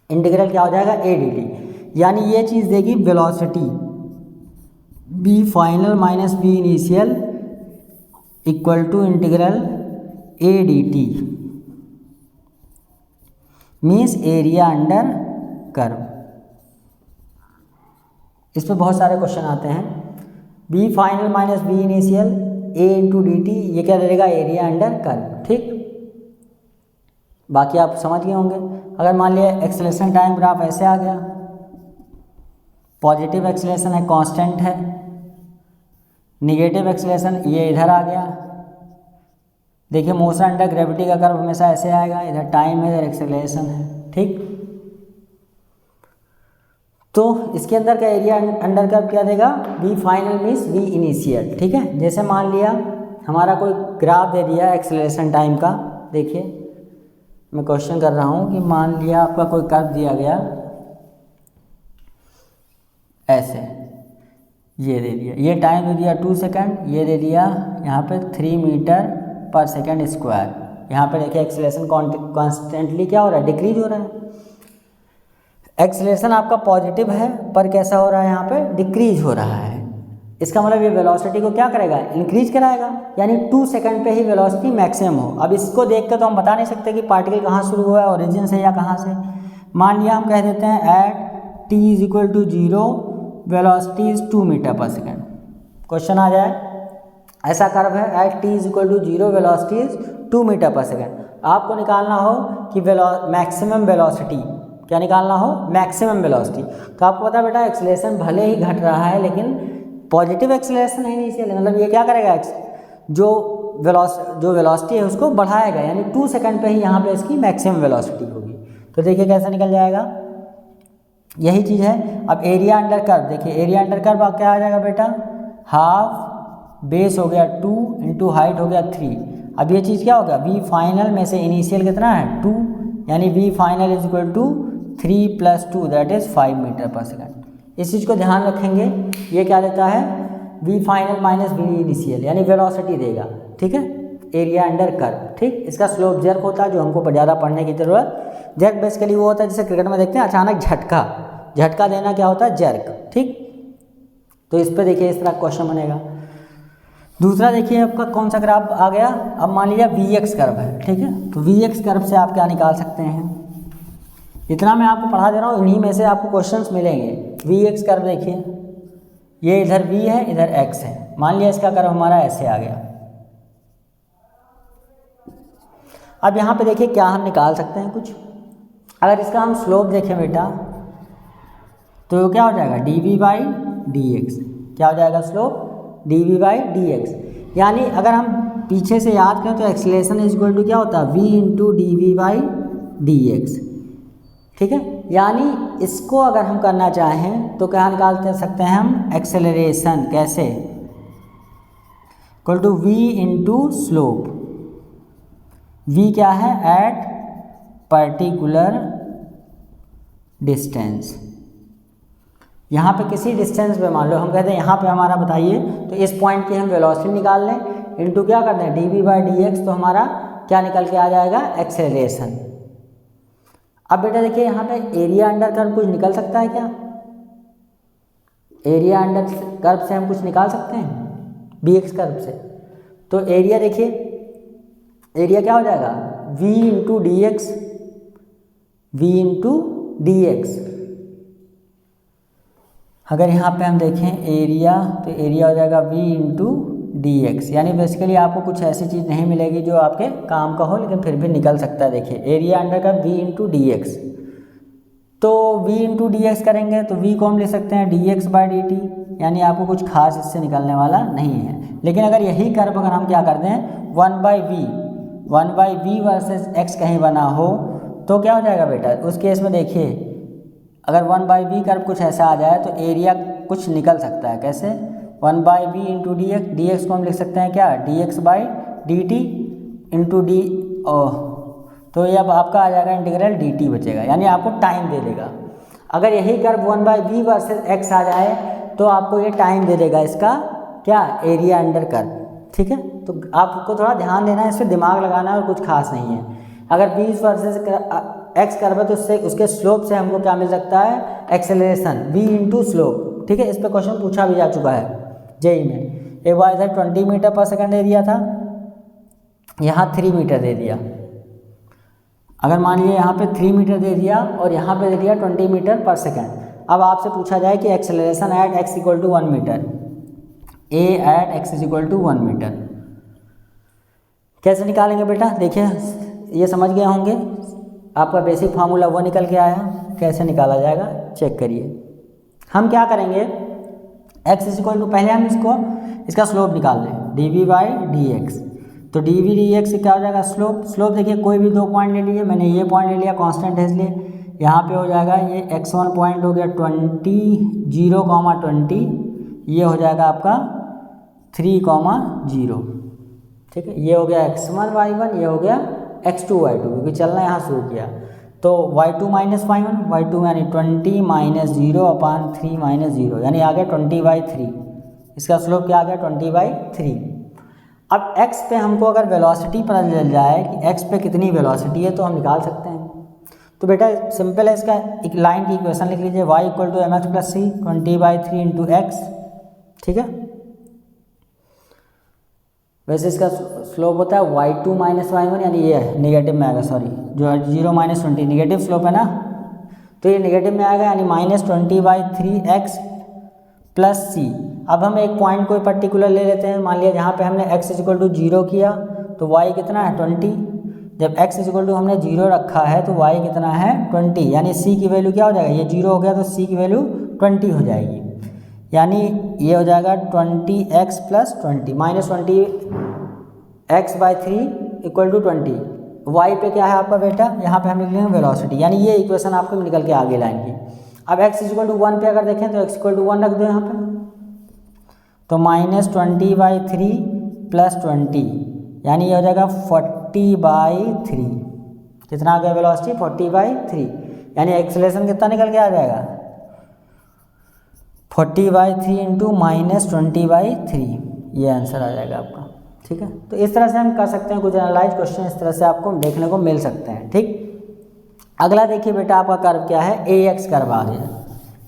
Speaker 1: Integral क्या हो जाएगा, ए डी टी, यानी ये चीज़ देगी velocity v final minus v initial equal to integral a d t, means area under curve. इस पर बहुत सारे क्वेश्चन आते हैं। V final minus v initial a into d t, ये क्या देगा, एरिया अंडर कर्व। ठीक, बाकी आप समझ गए होंगे। अगर मान लिया एक्सेलरेशन टाइम ग्राफ ऐसे आ गया, पॉजिटिव एक्सेलरेशन है, कांस्टेंट है, निगेटिव एक्सेलरेशन ये इधर आ गया। देखिए मोशन अंडर ग्रेविटी का कर्व हमेशा ऐसे आएगा, इधर टाइम है, इधर एक्सेलरेशन है। ठीक, तो इसके अंदर का एरिया अंडर कर्व क्या देगा, v final minus v initial. ठीक है, जैसे मान लिया हमारा कोई ग्राफ दे दिया एक्सेलरेशन टाइम का, देखिए मैं क्वेश्चन कर रहा हूँ कि मान लिया आपका कोई कर्व दिया गया ऐसे, ये दे दिया, ये टाइम दे दिया 2 सेकंड, ये दे दिया यहाँ पे 3 मीटर पर सेकंड स्क्वायर। यहाँ पे देखिए एक्सेलरेशन कॉन्स्टेंटली क्या हो रहा है, डिक्रीज हो रहा है। एक्सेलरेशन आपका पॉजिटिव है पर कैसा हो रहा है, यहाँ पे डिक्रीज हो रहा है। इसका मतलब ये वेलोसिटी को क्या करेगा, इंक्रीज कराएगा, यानी 2 सेकंड पे ही वेलोसिटी मैक्सिमम हो। अब इसको देख कर तो हम बता नहीं सकते कि पार्टिकल कहाँ शुरू हुआ है, ओरिजिन से या कहाँ से। मान लिया हम कह देते हैं at t = 0 velocity is 2 meter per second. Question आ जाए, ऐसा कर्व है at t = 0 velocity is 2 meter per second. आपको निकालना हो कि मैक्सिमम वेलोसिटी, क्या निकालना हो, मैक्सिमम वेलोसिटी। तो आपको पता है बेटा एक्सेलरेशन भले ही घट रहा है लेकिन पॉजिटिव एक्सेलरेशन है इनिशियल, मतलब ये क्या करेगा, जो वेलोसिटी है उसको बढ़ाएगा, यानी 2 सेकंड पे ही यहाँ पे इसकी मैक्सिमम वेलोसिटी होगी। तो देखिए कैसे निकल जाएगा, यही चीज़ है। अब एरिया अंडर कर्व देखिए, एरिया अंडर कर्व अब क्या आ जाएगा बेटा, हाफ बेस हो गया 2 इंटू हाइट हो गया 3। अब ये चीज़ क्या हो गया, वी फाइनल में से इनिशियल कितना है 2, यानी v final is equal to 3 + 2 that is 5 meter per second. इस चीज़ को ध्यान रखेंगे, ये क्या देता है, v final minus v initial, यानी वेलोसिटी देगा, ठीक है, एरिया अंडर कर्व। ठीक, इसका स्लोप जर्क होता है जो हमको ज़्यादा पढ़ने की ज़रूरत। जर्क बेसिकली वो होता है जैसे क्रिकेट में देखते हैं अचानक झटका देना, क्या होता है, जर्क। ठीक, तो इस पर देखिए इस तरह क्वेश्चन बनेगा। दूसरा देखिए आपका कौन सा ग्राफ आ गया, अब मान लीजिए VX कर्व है, ठीक है, तो VX कर्व से आप क्या निकाल सकते हैं, इतना मैं आपको पढ़ा दे रहा हूँ, इन्हीं में से आपको क्वेश्चंस मिलेंगे। VX कर्व देखिए, ये इधर V है इधर X है, मान लिया इसका कर्व हमारा ऐसे आ गया। अब यहाँ पे देखिए क्या हम निकाल सकते हैं कुछ, अगर इसका हम स्लोप देखें बेटा तो क्या हो जाएगा dV/dx, क्या हो जाएगा स्लोप dV/dx, यानी अगर हम पीछे से याद करें तो एक्सेलरेशन इज इक्वल टू क्या होता है, v इंटू dV/dx। ठीक है, यानी इसको अगर हम करना चाहें तो क्या निकाल सकते हैं हम, एक्सेलरेशन कैसे, equal to v into slope. v क्या है, एट पर्टिकुलर डिस्टेंस। यहाँ पे किसी डिस्टेंस पे मान लो हम कहते हैं यहाँ पे हमारा बताइए, तो इस पॉइंट की हम वेलोसिटी निकाल लें, इनटू क्या करते हैं dV/dx, तो हमारा क्या निकल के आ जाएगा, एक्सेलरेशन। अब बेटा देखिए यहाँ पे एरिया अंडर कर्व कुछ निकल सकता है क्या, एरिया अंडर कर्व से हम कुछ निकाल सकते हैं BX कर्व से। तो एरिया देखिए, एरिया क्या हो जाएगा, V into dx, V into dx। अगर यहाँ पे हम देखें एरिया, तो एरिया हो जाएगा V इंटू dx, यानी बेसिकली आपको कुछ ऐसी चीज़ नहीं मिलेगी जो आपके काम का हो, लेकिन फिर भी निकल सकता है। देखिए एरिया अंडर का V इंटू dx, तो V इंटू dx करेंगे तो V को हम ले सकते हैं dx/dt, यानी आपको कुछ खास इससे निकलने वाला नहीं है। लेकिन अगर यही कर्व अगर हम क्या कर दें 1/v वर्सेस x कहीं बना हो तो क्या हो जाएगा बेटा, उस केस में देखिए अगर 1/v कर्व कुछ ऐसा आ जाए तो एरिया कुछ निकल सकता है। कैसे, 1/v इंटू dx को हम लिख सकते हैं क्या, dx/dt इंटू d, तो ये अब आपका आ जाएगा इंटीग्रल dt बचेगा, यानी आपको टाइम दे देगा। अगर यही कर्व 1/v वर्सेस x आ जाए तो आपको ये टाइम दे देगा इसका क्या, एरिया अंडर कर्व। ठीक है, तो आपको थोड़ा ध्यान देना है, इस पर दिमाग लगाना है और कुछ खास नहीं है। अगर 20 वर्सेस x कर्व है तो उससे उसके स्लोप से हमको क्या मिल सकता है, एक्सेलरेशन v इंटू स्लोप। ठीक है, इस पर क्वेश्चन पूछा भी जा चुका है जेई में। एक बार इधर 20 मीटर पर सेकंड दे दिया था, यहाँ 3 मीटर दे दिया। अगर मान लीजिए यहाँ पे 3 मीटर दे दिया और यहाँ पे दे दिया 20 मीटर पर सेकंड। अब आपसे पूछा जाए कि acceleration at x equal to 1 meter, a at x is equal to 1 meter, कैसे निकालेंगे बेटा। देखिए ये समझ गए होंगे, आपका बेसिक फार्मूला वो निकल के आया, कैसे निकाला जाएगा चेक करिए। हम क्या करेंगे, x इज इक्वल टू, पहले हम इसका स्लोप निकाल लें dV/dx, तो dV/dx क्या हो जाएगा, स्लोप देखिए कोई भी 2 पॉइंट ले लिए, मैंने ये पॉइंट ले लिया कांस्टेंट है इसलिए, यहाँ पे हो जाएगा ये x1 पॉइंट हो गया 20, 0,20, ये हो जाएगा आपका 3,0। ठीक है, ये हो गया x1 y1, ये हो गया x2 y2, क्योंकि चलना यहाँ शुरू किया। तो y2 माइनस y1, y2 यानी 20 - 0/3 - 0, यानी आ गया 20/3। इसका स्लोप क्या आ गया 20/3। अब x पे हमको अगर वेलोसिटी पता चल जाए कि x पे कितनी वेलोसिटी है तो हम निकाल सकते हैं। तो बेटा सिंपल है, इसका एक लाइन की इक्वेशन लिख लीजिए, y = mx + c 20/3 × x, ठीक है। वैसे इसका स्लोप होता है y2 - y1, यानी ये नेगेटिव में आएगा, सॉरी जो 0 - 20 नेगेटिव स्लोप है ना, तो ये नेगेटिव में आएगा, यानी -20/3x + c। अब हम एक पॉइंट कोई पर्टिकुलर ले लेते हैं, मान लिया जहाँ पे हमने x = 0 किया तो y कितना है 20। जब x = हमने 0 रखा है तो y कितना है 20, यानी c की वैल्यू क्या हो जाएगा, ये 0 हो गया तो c की वैल्यू 20 हो जाएगी, यानी ये हो जाएगा 20x + 20 -20x/3 = 20। y पे क्या है आपका बेटा, यहाँ पे हम लिख लेंगे वेलोसिटी, यानी ये इक्वेशन आपको निकल के आगे लाइन की। अब x = 1 पे अगर देखें तो x = 1 रख दो यहाँ पे, तो -20/3 + 20, यानी ये हो जाएगा 40/3। कितना आ गया वेलोसिटी 40/3, यानी एक्सेलरेशन कितना निकल के आ जाएगा 40/3 × -20/3, ये आंसर आ जाएगा आपका, ठीक है। तो इस तरह से हम कर सकते हैं, कुछ एनालाइज क्वेश्चन इस तरह से आपको देखने को मिल सकते हैं, ठीक। अगला देखिए बेटा, आपका कर्व क्या है, AX कर्व आ गया।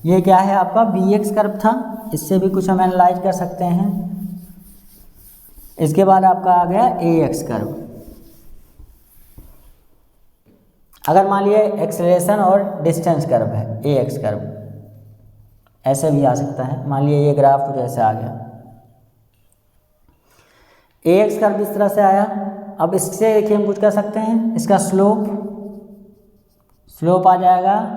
Speaker 1: ये क्या है आपका BX कर्व था, इससे भी कुछ हम एनालाइज कर सकते हैं। इसके बाद आपका आ गया AX कर्व। अगर मान लिया एक्सेलरेशन और डिस्टेंस कर्व है AX कर्व, ऐसे भी आ सकता है। मान लिया ये ग्राफ कुछ ऐसे आ गया, AX कर्व इस तरह से आया। अब इससे देखिए हम कुछ कर सकते हैं, इसका स्लोप आ जाएगा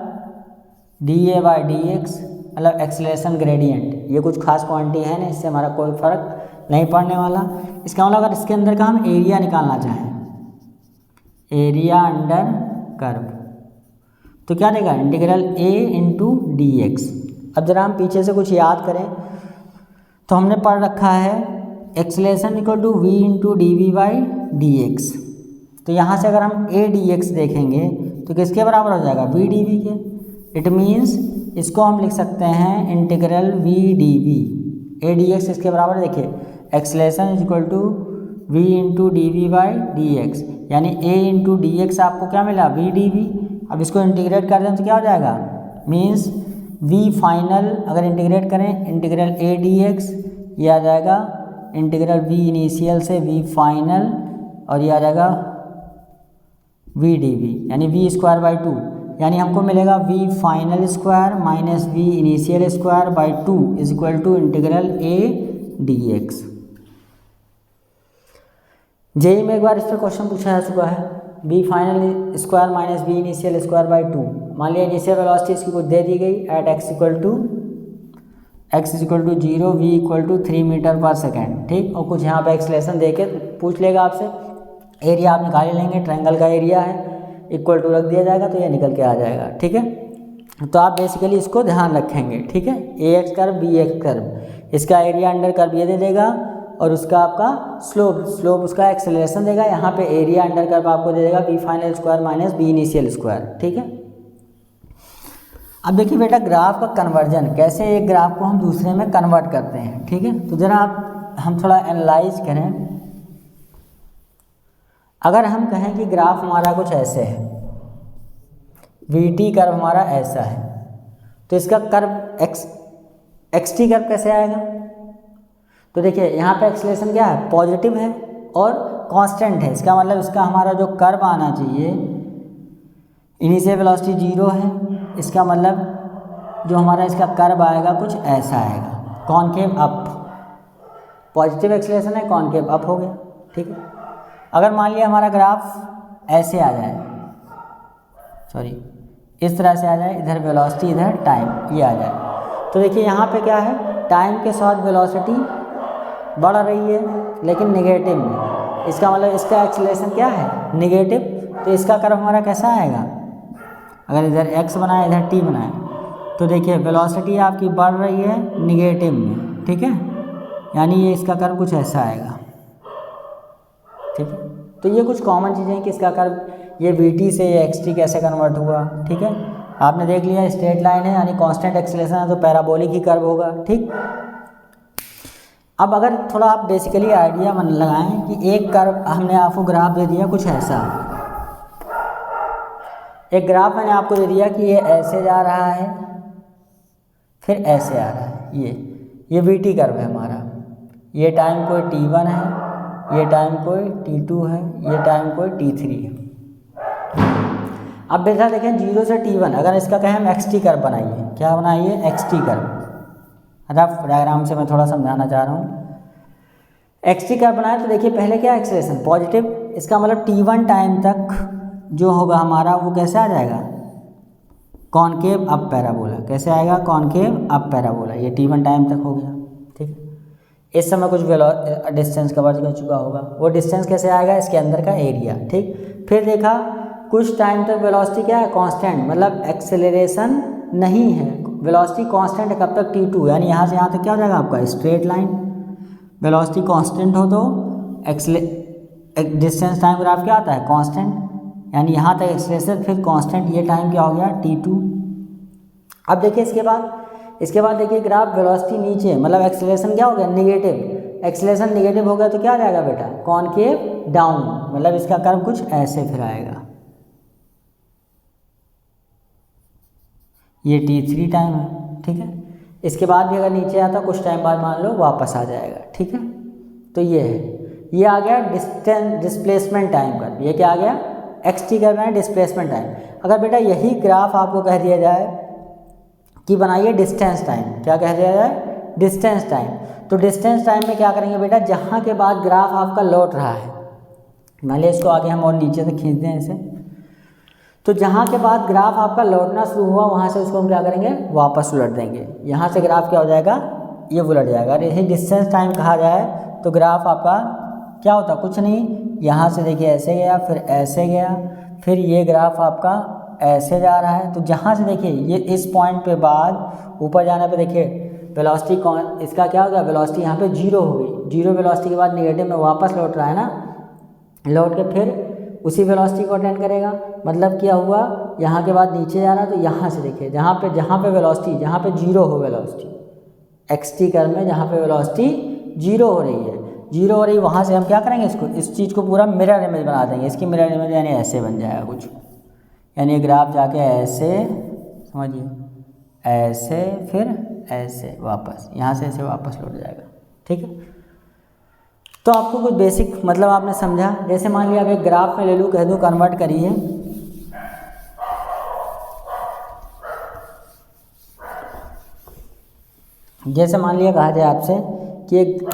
Speaker 1: dA/dx, मतलब एक्सेलरेशन ग्रेडियंट। ये कुछ खास क्वांटिटी है ना, इससे हमारा कोई फर्क नहीं पड़ने वाला। इसका मतलब अगर इसके अंदर का हम एरिया निकालना चाहें, एरिया अंडर कर्व, तो क्या देगा इंटीग्रल A × dx। अब जरा हम पीछे से कुछ याद करें तो हमने पढ़ रखा है एक्सेलरेशन = v × dv/dx। तो यहाँ से अगर हम a dx देखेंगे तो किसके बराबर हो जाएगा v dv के। इट मीन्स इसको हम लिख सकते हैं integral v dv। a dx इसके बराबर, देखिए एक्सेलरेशन = v × dv/dx, यानी a × dx आपको क्या मिला v dv। अब इसको इंटीग्रेट कर दें तो क्या हो जाएगा, मीन्स v फाइनल अगर इंटीग्रेट करें इंटीग्रल a dx, ये आ जाएगा इंटीग्रल v इनिशियल से v फाइनल, और ये आ जाएगा v dv, यानी v²/2, यानी हमको मिलेगा v final square minus v initial square by 2 = integral a dx। JEE में एक बार इस पर क्वेश्चन पूछा जा चुका है, v final square minus v initial square by 2। मान लिया इनिशियल वेलोसिटी इसकी कुछ दे दी गई एट x = 0, v = 3 मीटर/सेकेंड, ठीक। और कुछ यहाँ पे एक्सेलरेशन दे के पूछ लेगा आपसे, एरिया आप निकाल लेंगे, ट्रायंगल का एरिया है, इक्वल टू रख दिया जाएगा तो ये निकल के आ जाएगा, ठीक है। तो आप बेसिकली इसको ध्यान रखेंगे, ठीक है। AX कर्व BX कर्व, इसका एरिया अंडर कर्व ये दे देगा और उसका आपका स्लोप उसका एक्सेलरेशन देगा। यहाँ पे एरिया अंडर कर्व आपको दे देगा v final square minus v initial square, ठीक है। अब देखिए बेटा ग्राफ का कन्वर्जन, कैसे एक ग्राफ को हम दूसरे में कन्वर्ट करते हैं, ठीक है। तो ज़रा हम थोड़ा एनालाइज करें। अगर हम कहें कि ग्राफ हमारा कुछ ऐसे है, VT कर्व हमारा ऐसा है, तो इसका कर्व XT कर्व कैसे आएगा। तो देखिए यहाँ पे एक्सेलरेशन क्या है, पॉजिटिव है और कांस्टेंट है। इसका मतलब इसका हमारा जो कर्व आना चाहिए, इनिशियल वेलोसिटी 0 है, इसका मतलब जो हमारा इसका कर्व आएगा कुछ ऐसा आएगा, कॉनकेव अप। पॉजिटिव एक्सेलरेशन है, कॉनकेव अप हो गया, ठीक है। अगर मान लिया हमारा ग्राफ ऐसे आ जाए, सॉरी इस तरह से आ जाए, इधर वेलोसिटी इधर टाइम, ये आ जाए, तो देखिए यहाँ पे क्या है, टाइम के साथ वेलोसिटी बढ़ रही है लेकिन नेगेटिव में। इसका मतलब इसका एक्सेलरेशन क्या है, नेगेटिव। तो इसका कर्व हमारा कैसा आएगा, अगर इधर x बनाए इधर t बनाए, तो देखिए वेलोसिटी आपकी बढ़ रही है निगेटिव में, ठीक है। यानी ये इसका कर्व कुछ ऐसा आएगा, ठीक है। तो ये कुछ कॉमन चीज़ें हैं कि इसका कर्व ये VT से ये XT कैसे कन्वर्ट हुआ, ठीक है। आपने देख लिया स्ट्रेट लाइन है यानी कांस्टेंट एक्सेलरेशन है तो पैराबोलिक ही कर्व होगा, ठीक। अब अगर थोड़ा आप बेसिकली आइडिया मन लगाएं कि एक कर्व हमने आपको ग्राफ दे दिया कुछ ऐसा, एक ग्राफ मैंने आपको दे दिया कि ये ऐसे जा रहा है फिर ऐसे आ रहा है, ये वीटी कर्व है हमारा, ये टाइम कोई t1 है, ये टाइम कोई t2 है, ये टाइम कोई t3 है। अब बेटा देखें 0 से t1, अगर इसका कहें हम xt कर्व बनाइए, क्या बनाइए, xt कर्व, रफ डायग्राम से मैं थोड़ा समझाना चाह रहा हूँ। xt कर्व बनाए तो देखिए पहले क्या एक्सेलरेशन पॉजिटिव, इसका मतलब t1 टाइम तक जो होगा हमारा वो कैसे आ जाएगा, कॉनकेव अप पैराबोला, कैसे आएगा, कॉनकेव अप पैराबोला, ये t1 टाइम तक हो गया। ठीक है, इस समय कुछ डिस्टेंस कवर कर चुका होगा, वो डिस्टेंस कैसे आएगा, इसके अंदर का एरिया। ठीक, फिर देखा कुछ टाइम तक वेलोसिटी क्या है, कांस्टेंट, मतलब एक्सेलरेशन नहीं है, वेलोसिटी कांस्टेंट है, कब तक, t2, यानी यहाँ से यहाँ तक क्या हो जाएगा आपका स्ट्रेट लाइन। वेलोसिटी कांस्टेंट हो तो डिस्टेंस टाइम ग्राफ क्या आता है, कांस्टेंट, यानी यहाँ तक एक्सेलरेशन फिर कांस्टेंट, ये टाइम क्या हो गया, t2। अब देखिए इसके बाद देखिए ग्राफ वेलोसिटी नीचे, मतलब एक्सेलरेशन क्या हो गया, निगेटिव, एक्सेलरेशन निगेटिव हो गया तो क्या आ जाएगा बेटा, कॉनकेव डाउन, मतलब इसका कर्व कुछ ऐसे फिर आएगा, ये t3 टाइम है। ठीक है, इसके बाद भी अगर नीचे आता कुछ टाइम बाद मान लो वापस आ जाएगा। ठीक है, तो ये है, ये आ गया डिस्प्लेसमेंट टाइम का, ये क्या आ गया, xt करना है डिस्प्लेसमेंट टाइम। अगर बेटा यही ग्राफ आपको कह दिया जाए कि बनाइए डिस्टेंस टाइम, क्या कह दिया जाए, डिस्टेंस टाइम, तो डिस्टेंस टाइम में क्या करेंगे बेटा, जहाँ के बाद ग्राफ आपका लौट रहा है, मान लिया इसको आगे हम और नीचे से खींच दें ऐसे, तो जहाँ के बाद ग्राफ आपका लौटना शुरू हुआ वहाँ से उसको हम क्या करेंगे, वापस उलट देंगे, यहाँ से ग्राफ क्या हो जाएगा, ये उलट जाएगा। अरे यही डिस्टेंस टाइम कहा जाए तो ग्राफ आपका क्या होता, कुछ नहीं, यहाँ से देखिए ऐसे गया फिर ऐसे गया, फिर ये ग्राफ आपका ऐसे जा रहा है, तो जहाँ से देखिए ये इस पॉइंट पे बाद ऊपर जाने पे देखिए वेलोसिटी कौन, इसका क्या हो गया, वेलोसिटी यहाँ पे 0 हो गई, 0 वेलोसिटी के बाद नेगेटिव में वापस लौट रहा है ना, लौट के फिर उसी वेलोसिटी को अटेंड करेगा, मतलब क्या हुआ, यहाँ के बाद नीचे जा रहा है, तो यहाँ से देखिए जहाँ पे वेलोसिटी, जहाँ पे 0 हो वेलोसिटी, xt कर्व में जहाँ पे वेलोसिटी 0 हो रही है, 0 हो रही, वहाँ से हम क्या करेंगे, इसको, इस चीज़ को पूरा मिरर इमेज बना देंगे, इसकी मिरर इमेज यानी ऐसे बन जाएगा कुछ, यानी ग्राफ जाके ऐसे, समझिए ऐसे फिर ऐसे वापस, यहाँ से ऐसे वापस लौट जाएगा। ठीक है, तो आपको कुछ बेसिक मतलब आपने समझा। जैसे मान लिया अब एक ग्राफ में ले लूँ, कह दूँ कन्वर्ट करिए, जैसे मान लिया कहा जाए आपसे कि एक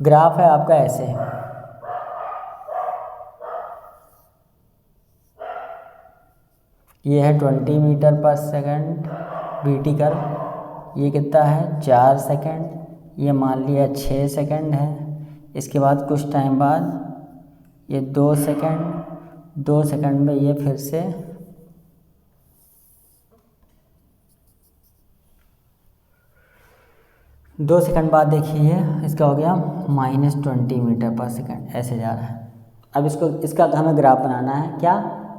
Speaker 1: ग्राफ है आपका ऐसे, ये है 20 metre per second VT curve, ये कितना है 4 सेकंड, ये मान लिया 6 सेकंड है, इसके बाद कुछ टाइम बाद ये 2 सेकंड, 2 सेकंड में ये फिर से 2 सेकंड बाद देखिए इसका हो गया -20 मीटर पर सेकंड, ऐसे जा रहा है। अब इसका हमें ग्राफ बनाना है, क्या,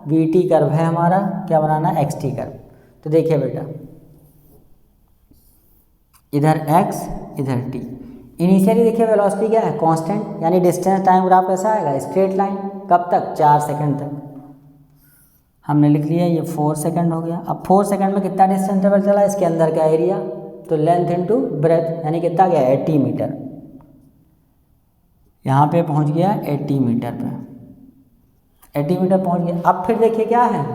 Speaker 1: वीटी कर्व है हमारा, क्या बनाना है, एक्सटी कर्व। तो देखिए बेटा इधर x इधर t, इनिशियली देखिए वेलोसिटी क्या है, कांस्टेंट, यानी डिस्टेंस टाइम ग्राफ कैसा आएगा, स्ट्रेट लाइन, कब तक, 4 सेकंड तक, हमने लिख लिया, ये 4 सेकंड हो गया। अब 4 सेकंड में कितना डिस्टेंस इंटरवल चला, इसके अंदर का एरिया, तो लेंथ इनटू ब्रेथ, यानी कितना गया 80 मीटर, यहाँ पे पहुँच गया 80 मीटर पे, 80 मीटर पहुँच गया। अब फिर देखिए क्या है,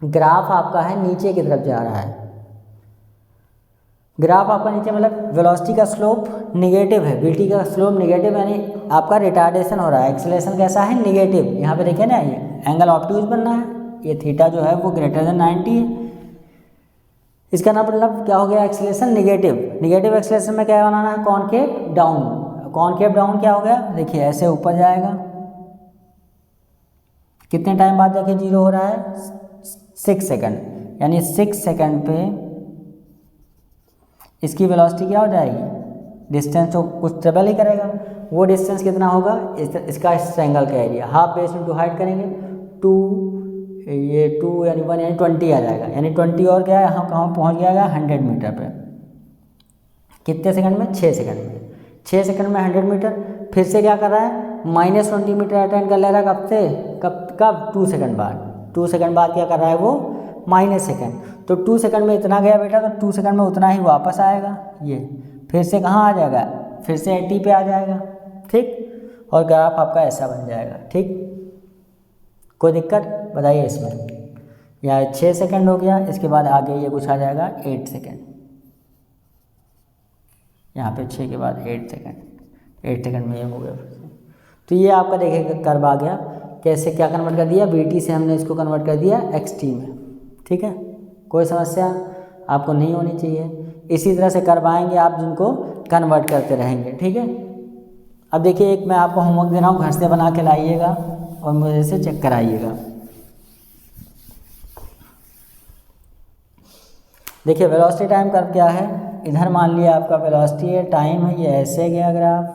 Speaker 1: ग्राफ आपका है नीचे की तरफ जा रहा है, ग्राफ आपका नीचे मतलब वेलोसिटी का स्लोप निगेटिव है, वीटी का स्लोप निगेटिव, यानी आपका रिटार्डेशन हो रहा है, एक्सेलरेशन कैसा है, निगेटिव। यहाँ पे देखिए ना, ये एंगल ऑब्ट्यूज बनना है, ये थीटा जो है वो ग्रेटर देन 90 है, इसका ना मतलब क्या हो गया, एक्सेलरेशन निगेटिव, निगेटिव एक्सेलरेशन में क्या बनाना है, कॉनकेव डाउन, कॉनकेव डाउन क्या हो गया, देखिए ऐसे ऊपर जाएगा, कितने टाइम बाद देखिए 0 हो रहा है, 6 सेकंड, यानी 6 सेकंड पे इसकी वेलोसिटी क्या हो जाएगी, डिस्टेंस तो कुछ ट्रेवल ही करेगा, वो डिस्टेंस कितना होगा, इसका इस ट्रायंगल का area, half base into height करेंगे, 2 ये 2 यानी 1 यानी 20 आ जाएगा, यानी 20 और क्या है, हम कहाँ पहुँच गया 100 मीटर पे, कितने सेकंड में, 6 सेकंड में, 6 सेकंड में 100 मीटर। फिर से क्या कर रहा है, -20 मीटर अटेंड कर ले रहा है। कब से, कब 2 सेकंड बाद। 2 सेकंड बाद क्या कर रहा है वो, माइनस सेकंड। तो 2 सेकंड में इतना गया बेटा, तो 2 सेकंड में उतना ही वापस आएगा। ये फिर से कहाँ आ जाएगा, फिर से 80 पे आ जाएगा। ठीक, और ग्राफ आपका ऐसा बन जाएगा। ठीक, कोई दिक्कत बताइए इसमें। या 6 सेकंड हो गया, इसके बाद आगे ये कुछ आ जाएगा 8 सेकंड। यहाँ पे 6 के बाद 8 सेकंड, 8 सेकंड में ये हो गया। तो ये आपका देखिए कर्व आ गया। कैसे क्या कन्वर्ट कर दिया, VT से हमने इसको कन्वर्ट कर दिया XT में। ठीक है, कोई समस्या आपको नहीं होनी चाहिए। इसी तरह से कर्व आएंगे आप जिनको कन्वर्ट करते रहेंगे। ठीक है, अब देखिए एक मैं आपको होमवर्क दे रहा हूँ, घर से बना के लाइएगा और मुझे से चेक कराइएगा। देखिए वेलोसिटी टाइम कर्व क्या है, इधर मान लिया आपका वेलोसिटी है, टाइम है, ये ऐसे गया ग्राफ,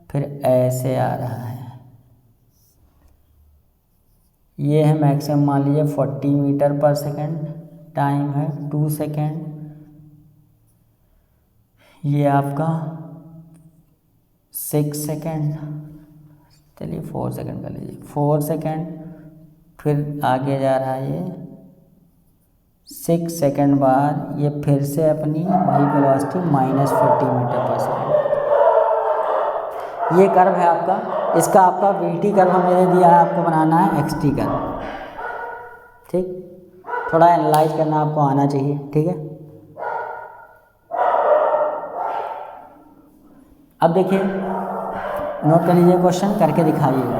Speaker 1: फिर ऐसे आ रहा है। ये है मैक्सिमम मान लीजिए 40 मीटर पर सेकंड, टाइम है 2 सेकंड। ये आपका 6 सेकंड, चलिए 4 सेकंड कर लीजिए, 4 सेकंड। फिर आगे जा रहा है ये 6 सेकंड बाद ये फिर से अपनी वही वेलोसिटी -40 मीटर पर सेकंड। ये कर्व है आपका, इसका आपका VT कर्व हमने दिया है, आपको बनाना है XT कर्व। ठीक, थोड़ा एनालाइज करना आपको आना चाहिए। ठीक है, अब देखिए नोट कर लीजिए, क्वेश्चन करके दिखाइएगा।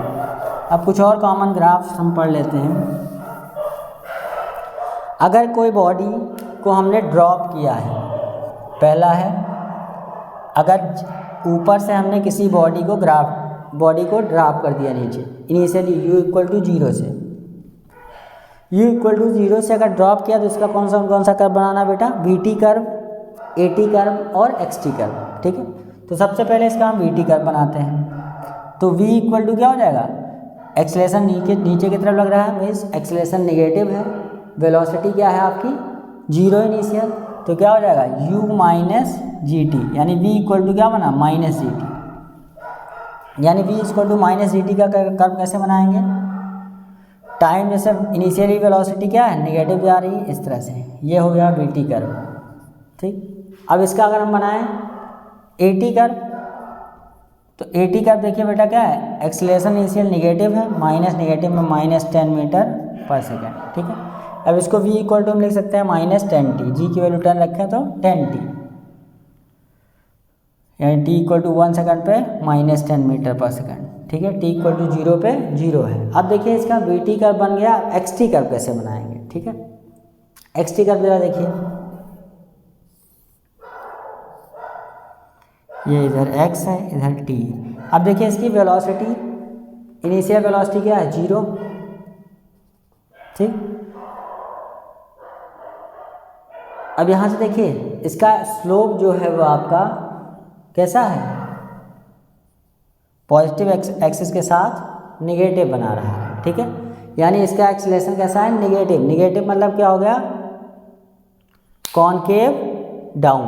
Speaker 1: अब कुछ और कॉमन ग्राफ्स हम पढ़ लेते हैं। अगर कोई बॉडी को हमने ड्रॉप किया है, पहला है अगर ऊपर से हमने किसी बॉडी को ड्रॉप कर दिया नीचे, इनिशियली u=0 से, u=0 से अगर ड्रॉप किया तो इसका कौन सा कर्व बनाना बेटा, VT कर्व, AT कर्व और XT कर्व। ठीक है, तो सबसे पहले इसका हम VT कर्व बनाते हैं। तो v इक्वल क्या हो जाएगा, एक्सेलरेशन नीचे की तरफ लग रहा है, मीन्स एक्सेलरेशन नेगेटिव है। वेलोसिटी क्या है आपकी 0 इनिशियल, तो क्या हो जाएगा u-gt, यानी v इक्वल क्या बना -gt, यानी v इक्वल -gt का कर्व कैसे बनाएंगे। टाइम जैसे इनिशियली वेलोसिटी क्या है नेगेटिव जा रही है, इस तरह से ये हो गया VT कर्व। ठीक, अब इसका अगर हम बनाएं AT कर्व, तो AT कर्व देखिए बेटा क्या है, एक्सेलरेशन इनिशियल नेगेटिव है, नेगेटिव में -10 मीटर पर सेकेंड। ठीक है, अब इसको v इक्वल हम लिख सकते हैं -10t, g की वैल्यू 10 रखें तो 10t, यानी t इक्वल 1 सेकंड पे -10 मीटर पर सेकंड। ठीक है, t इक्वल 0 पे 0 है। अब देखिए इसका VT कर्व बन गया, XT कर्व कैसे बनाएंगे। ठीक है, XT कर्व जरा देखिए, ये इधर x है, इधर t। अब देखिए इसकी वेलोसिटी, इनिशियल वेलोसिटी क्या है 0। ठीक, अब यहाँ से देखिए इसका स्लोप जो है वो आपका कैसा है, पॉजिटिव एक्सिस के साथ नेगेटिव बना रहा है। ठीक है, यानी इसका एक्सेलरेशन कैसा है नेगेटिव। नेगेटिव मतलब क्या हो गया, कॉनकेव डाउन,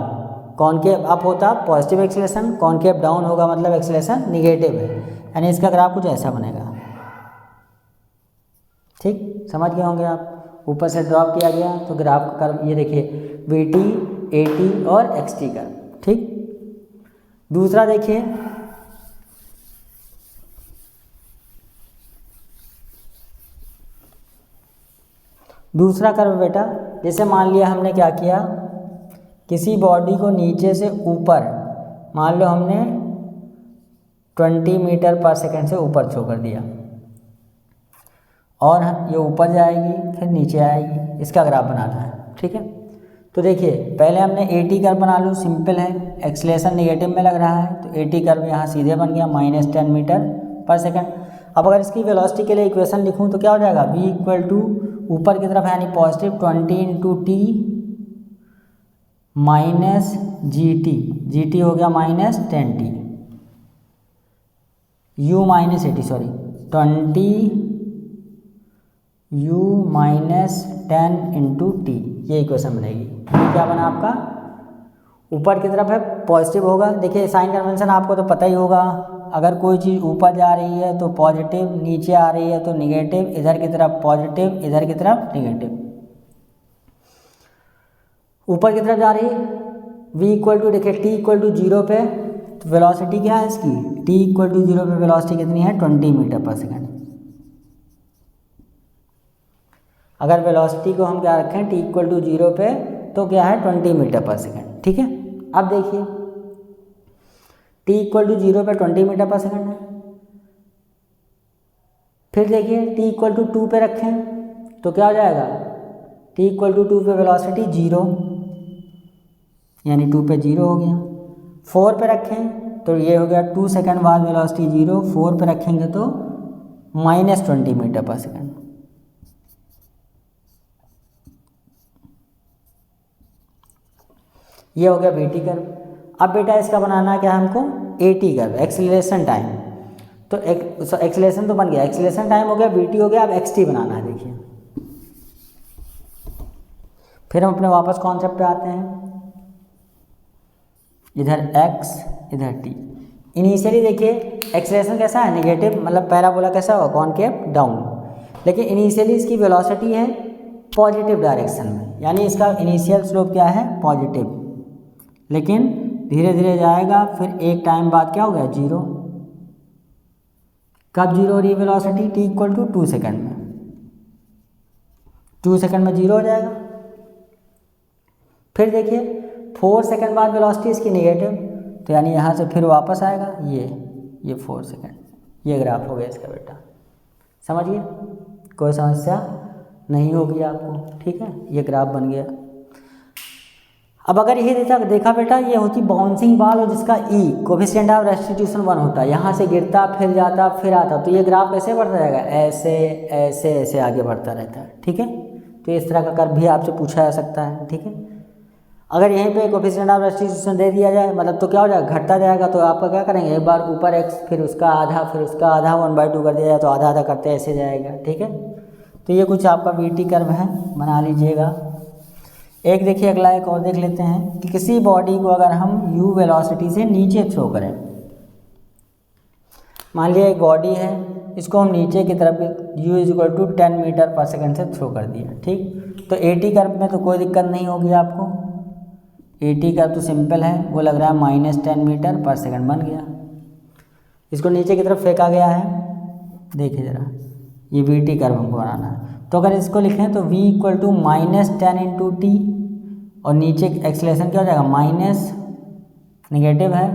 Speaker 1: कॉनकेव अप होता पॉजिटिव एक्सेलरेशन, कॉनकेव डाउन होगा मतलब एक्सेलरेशन नेगेटिव है, यानी इसका ग्राफ कुछ ऐसा बनेगा। ठीक, समझ गए होंगे आप। ऊपर से ड्रॉप किया गया तो ग्राफ का कर्व ये देखिए VT, AT और XT कर्व। ठीक, दूसरा देखिए दूसरा कर्व बेटा, जैसे मान लिया हमने क्या किया, किसी बॉडी को नीचे से ऊपर, मान लो हमने 20 मीटर पर सेकंड से ऊपर थ्रो कर दिया, और ये ऊपर जाएगी फिर नीचे आएगी, इसका ग्राफ बनाना है। ठीक है, तो देखिए पहले हमने AT कर्व बना लो, सिंपल है, एक्सेलरेशन नेगेटिव में लग रहा है, तो AT कर्व यहाँ सीधे बन गया -10 मीटर पर सेकंड। अब अगर इसकी वेलोसिटी के लिए इक्वेशन लिखूँ तो क्या हो जाएगा, v इक्वल टू ऊपर की तरफ यानी पॉजिटिव 20 × t -gt हो गया -10t, u-80 sorry 20 u-10 × t, ये इक्वेशन बनेगी। क्या बना आपका, ऊपर की तरफ है पॉजिटिव होगा। देखिए साइन कन्वेंशन आपको तो पता ही होगा, अगर कोई चीज़ ऊपर जा रही है तो पॉजिटिव, नीचे आ रही है तो निगेटिव, इधर की तरफ पॉजिटिव, इधर की तरफ निगेटिव। ऊपर की तरफ जा रही है v इक्वल टू, देखिए t इक्वल टू 0 पे, तो वेलोसिटी क्या है इसकी, t इक्वल टू 0 पे वेलोसिटी कितनी है 20 मीटर पर सेकेंड। अगर वेलोसिटी को हम क्या रखें t इक्वल टू 0 पे तो क्या है 20 मीटर पर सेकेंड, ठीक है। अब देखिए t इक्वल टू 0 पे 20 मीटर पर सेकेंड है। फिर देखिए t इक्वल टू 2 पे रखें तो क्या हो जाएगा, t इक्वल टू 2 पे वेलोसिटी 0, यानी 2 पे 0 हो गया। 4 पे रखें तो ये हो गया 2 सेकंड बाद वेलोसिटी 0, 4 पे रखेंगे तो -20 मीटर पर सेकंड। ये हो गया bt कर्व। अब बेटा इसका बनाना क्या है हमको, at कर्व, एक्सीलरेशन टाइम। तो एक्सीलरेशन तो बन गया, एक्सीलरेशन टाइम हो गया, bt हो गया, अब xt बनाना है। देखिए फिर हम अपने वापस कॉन्सेप्ट पे आते हैं, इधर x इधर t। इनिशियली देखिए एक्सीलरेशन कैसा है, नेगेटिव, मतलब पैराबोला कैसा होगा, कॉनकेव डाउन। लेकिन इनिशियली इसकी वेलोसिटी है पॉजिटिव डायरेक्शन में, यानी इसका इनिशियल स्लोप क्या है पॉजिटिव, लेकिन धीरे धीरे जाएगा, फिर एक टाइम बाद क्या हो गया 0। कब 0 हो रही है velocity, t equal to 2 second में, 2 सेकेंड में 0 हो जाएगा। फिर देखिए 4 सेकेंड बाद वेलोसिटी इसकी नेगेटिव, तो यानी यहाँ से फिर वापस आएगा ये 4 सेकेंड। ये ग्राफ हो गया इसका बेटा, समझिए, कोई समस्या नहीं होगी आपको, ठीक है। ये ग्राफ बन गया। अब अगर ये देखा बेटा, ये होती बाउंसिंग बॉल और जिसका ई कोफिशिएंट ऑफ रेस्टिट्यूशन 1 होता है, यहाँ से गिरता फिर जाता फिर आता, तो ये ग्राफ कैसे बढ़ता जाएगा, ऐसे ऐसे ऐसे आगे बढ़ता रहता है, ठीक है। तो इस तरह का कर्व भी आपसे पूछा जा सकता है, ठीक है। अगर यहीं पे कोफिशिएंट ऑफ रेस्टिट्यूशन दे दिया जाए, मतलब तो क्या हो जाएगा, घटता जाएगा, तो आपका क्या करेंगे, एक बार ऊपर x फिर उसका आधा फिर उसका आधा 1/2 कर दिया जाए तो आधा आधा करते ऐसे जाएगा, ठीक है। तो ये कुछ आपका bt कर्व है, बना लीजिएगा। एक देखिए अगला एक और देख लेते हैं कि किसी बॉडी को अगर हम u वेलोसिटी से नीचे थ्रो करें, मान लिया एक बॉडी है, इसको हम नीचे की तरफ u इक्वल टू 10 मीटर पर सेकेंड से थ्रो कर दिया, ठीक। तो at कर्व में तो कोई दिक्कत नहीं होगी आपको, at कर्व तो सिंपल है, वो लग रहा है -10 मीटर पर सेकेंड बन गया। इसको नीचे की तरफ फेंका गया है, देखिए ज़रा, ये bt कर्व हमको बनाना है। तो अगर इसको लिखें तो v equal to -10 into t, और नीचे एक्सीलरेशन क्या हो जाएगा, माइनस निगेटिव है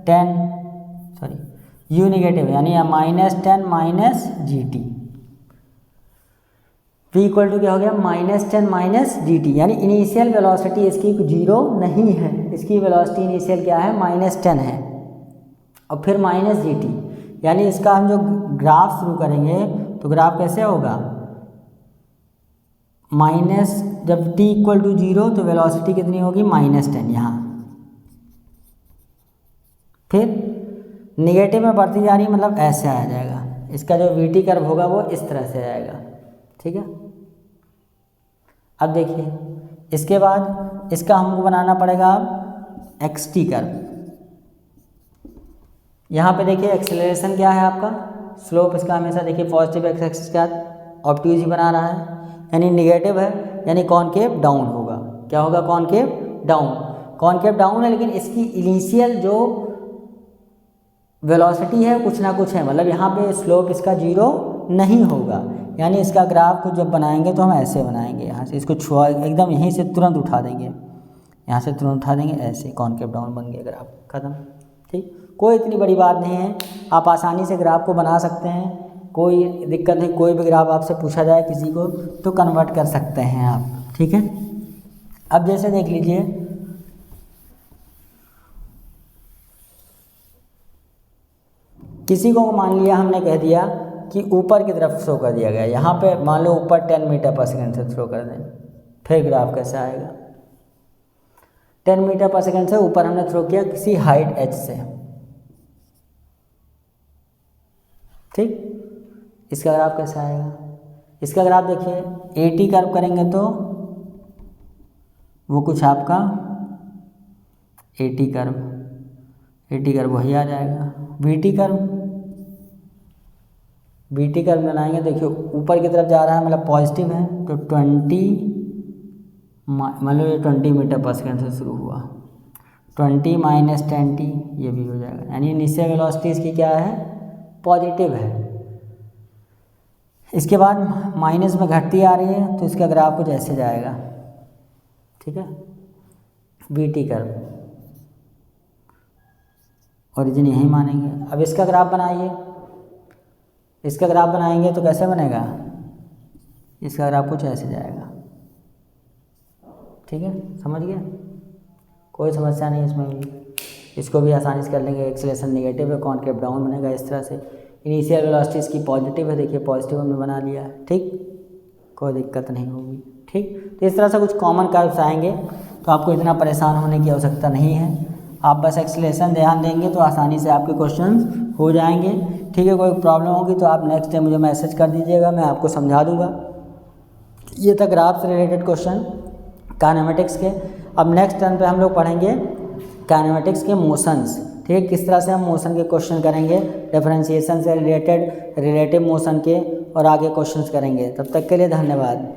Speaker 1: 10, सॉरी u निगेटिव है, यानी -10 minus gt। v equal to क्या हो गया, -10 माइनस gt, यानी इनिशियल वेलोसिटी इसकी 0 नहीं है, इसकी वेलोसिटी इनिशियल क्या है -10 है, और फिर -gt, यानी इसका हम जो ग्राफ शुरू करेंगे तो ग्राफ कैसे होगा, माइनस, जब t इक्वल टू 0 तो वेलोसिटी कितनी होगी -10 यहाँ, फिर निगेटिव में बढ़ती जा रही, मतलब ऐसे आ जाएगा, इसका जो bt कर्व होगा वो इस तरह से आएगा, ठीक है। अब देखिए इसके बाद इसका हमको बनाना पड़ेगा अब xt कर्व। यहाँ पे देखिए एक्सेलरेशन क्या है आपका, स्लोप इसका हमेशा देखिए पॉजिटिव एक्स एक्सिस का ऑब्ट्यूज ही बना रहा है, यानी निगेटिव है, यानी कॉनकेव डाउन होगा। क्या होगा, कॉनकेव डाउन, कॉनकेव डाउन है, लेकिन इसकी इनिशियल जो वेलोसिटी है कुछ ना कुछ है, मतलब यहाँ पे स्लोप इसका 0 नहीं होगा, यानी इसका ग्राफ को जब बनाएंगे तो हम ऐसे बनाएंगे, यहाँ से इसको छुआ एकदम यहीं से तुरंत उठा देंगे, यहाँ से तुरंत उठा देंगे, ऐसे कॉनकेव डाउन बन गया ग्राफ, खत्म, ठीक। कोई इतनी बड़ी बात नहीं है, आप आसानी से ग्राफ को बना सकते हैं, कोई दिक्कत नहीं, कोई भी ग्राफ आपसे पूछा जाए किसी को तो कन्वर्ट कर सकते हैं आप, ठीक है। अब जैसे देख लीजिए, किसी को मान लिया हमने कह दिया कि ऊपर की तरफ थ्रो कर दिया गया, यहाँ पे मान लो ऊपर 10 मीटर पर सेकेंड से थ्रो कर दें, फिर ग्राफ कैसा आएगा, 10 मीटर पर सेकेंड से ऊपर हमने थ्रो किया किसी हाइट h से, ठीक। इसका ग्राफ कैसा आएगा, इसका ग्राफ देखिए at कर्व करेंगे तो वो कुछ आपका एटी कर्व, एटी कर्व वही आ जाएगा। वीटी कर्व, वीटी कर्व बनाएंगे, देखिए ऊपर की तरफ जा रहा है मतलब पॉजिटिव है, तो 20 मतलब ये 20 मीटर पर सेकेंड से शुरू हुआ, 20 माइनस 10t ये भी हो जाएगा, यानी इनिशियल वेलोसिटी इसकी क्या है, पॉजिटिव है। इसके बाद माइनस में घटती आ रही है, तो इसका ग्राफ कुछ ऐसे जाएगा, ठीक है। वीटी कर्व ओरिजिन यही मानेंगे। अब इसका ग्राफ बनाइए, इसका ग्राफ बनाएंगे तो कैसे बनेगा, इसका ग्राफ कुछ ऐसे जाएगा, ठीक है, समझ गया, कोई समस्या नहीं इसमें भी, इसको भी आसानी से कर लेंगे। एक्सेलरेशन नेगेटिव है, कॉनकेव डाउन बनेगा इस तरह से। इनिशियल वेलोसिटी इसकी पॉजिटिव है, देखिए पॉजिटिव हमने बना लिया है, ठीक, कोई दिक्कत नहीं होगी, ठीक। तो इस तरह से कुछ कॉमन कर्व्स आएंगे, तो आपको इतना परेशान होने की आवश्यकता नहीं है, आप बस एक्सेलरेशन ध्यान देंगे तो आसानी से आपके क्वेश्चन हो जाएंगे, ठीक है। कोई प्रॉब्लम होगी तो आप नेक्स्ट डे मुझे मैसेज कर दीजिएगा, मैं आपको समझा दूंगा। ये था ग्राफ से रिलेटेड क्वेश्चन काइनेमेटिक्स के। अब नेक्स्ट टर्न पे हम लोग पढ़ेंगे काइनेमेटिक्स के मोशंस, ठीक है, किस तरह से हम मोशन के क्वेश्चन करेंगे, डिफरेंशिएशन से रिलेटेड, रिलेटिव मोशन के, और आगे क्वेश्चंस करेंगे। तब तक के लिए धन्यवाद।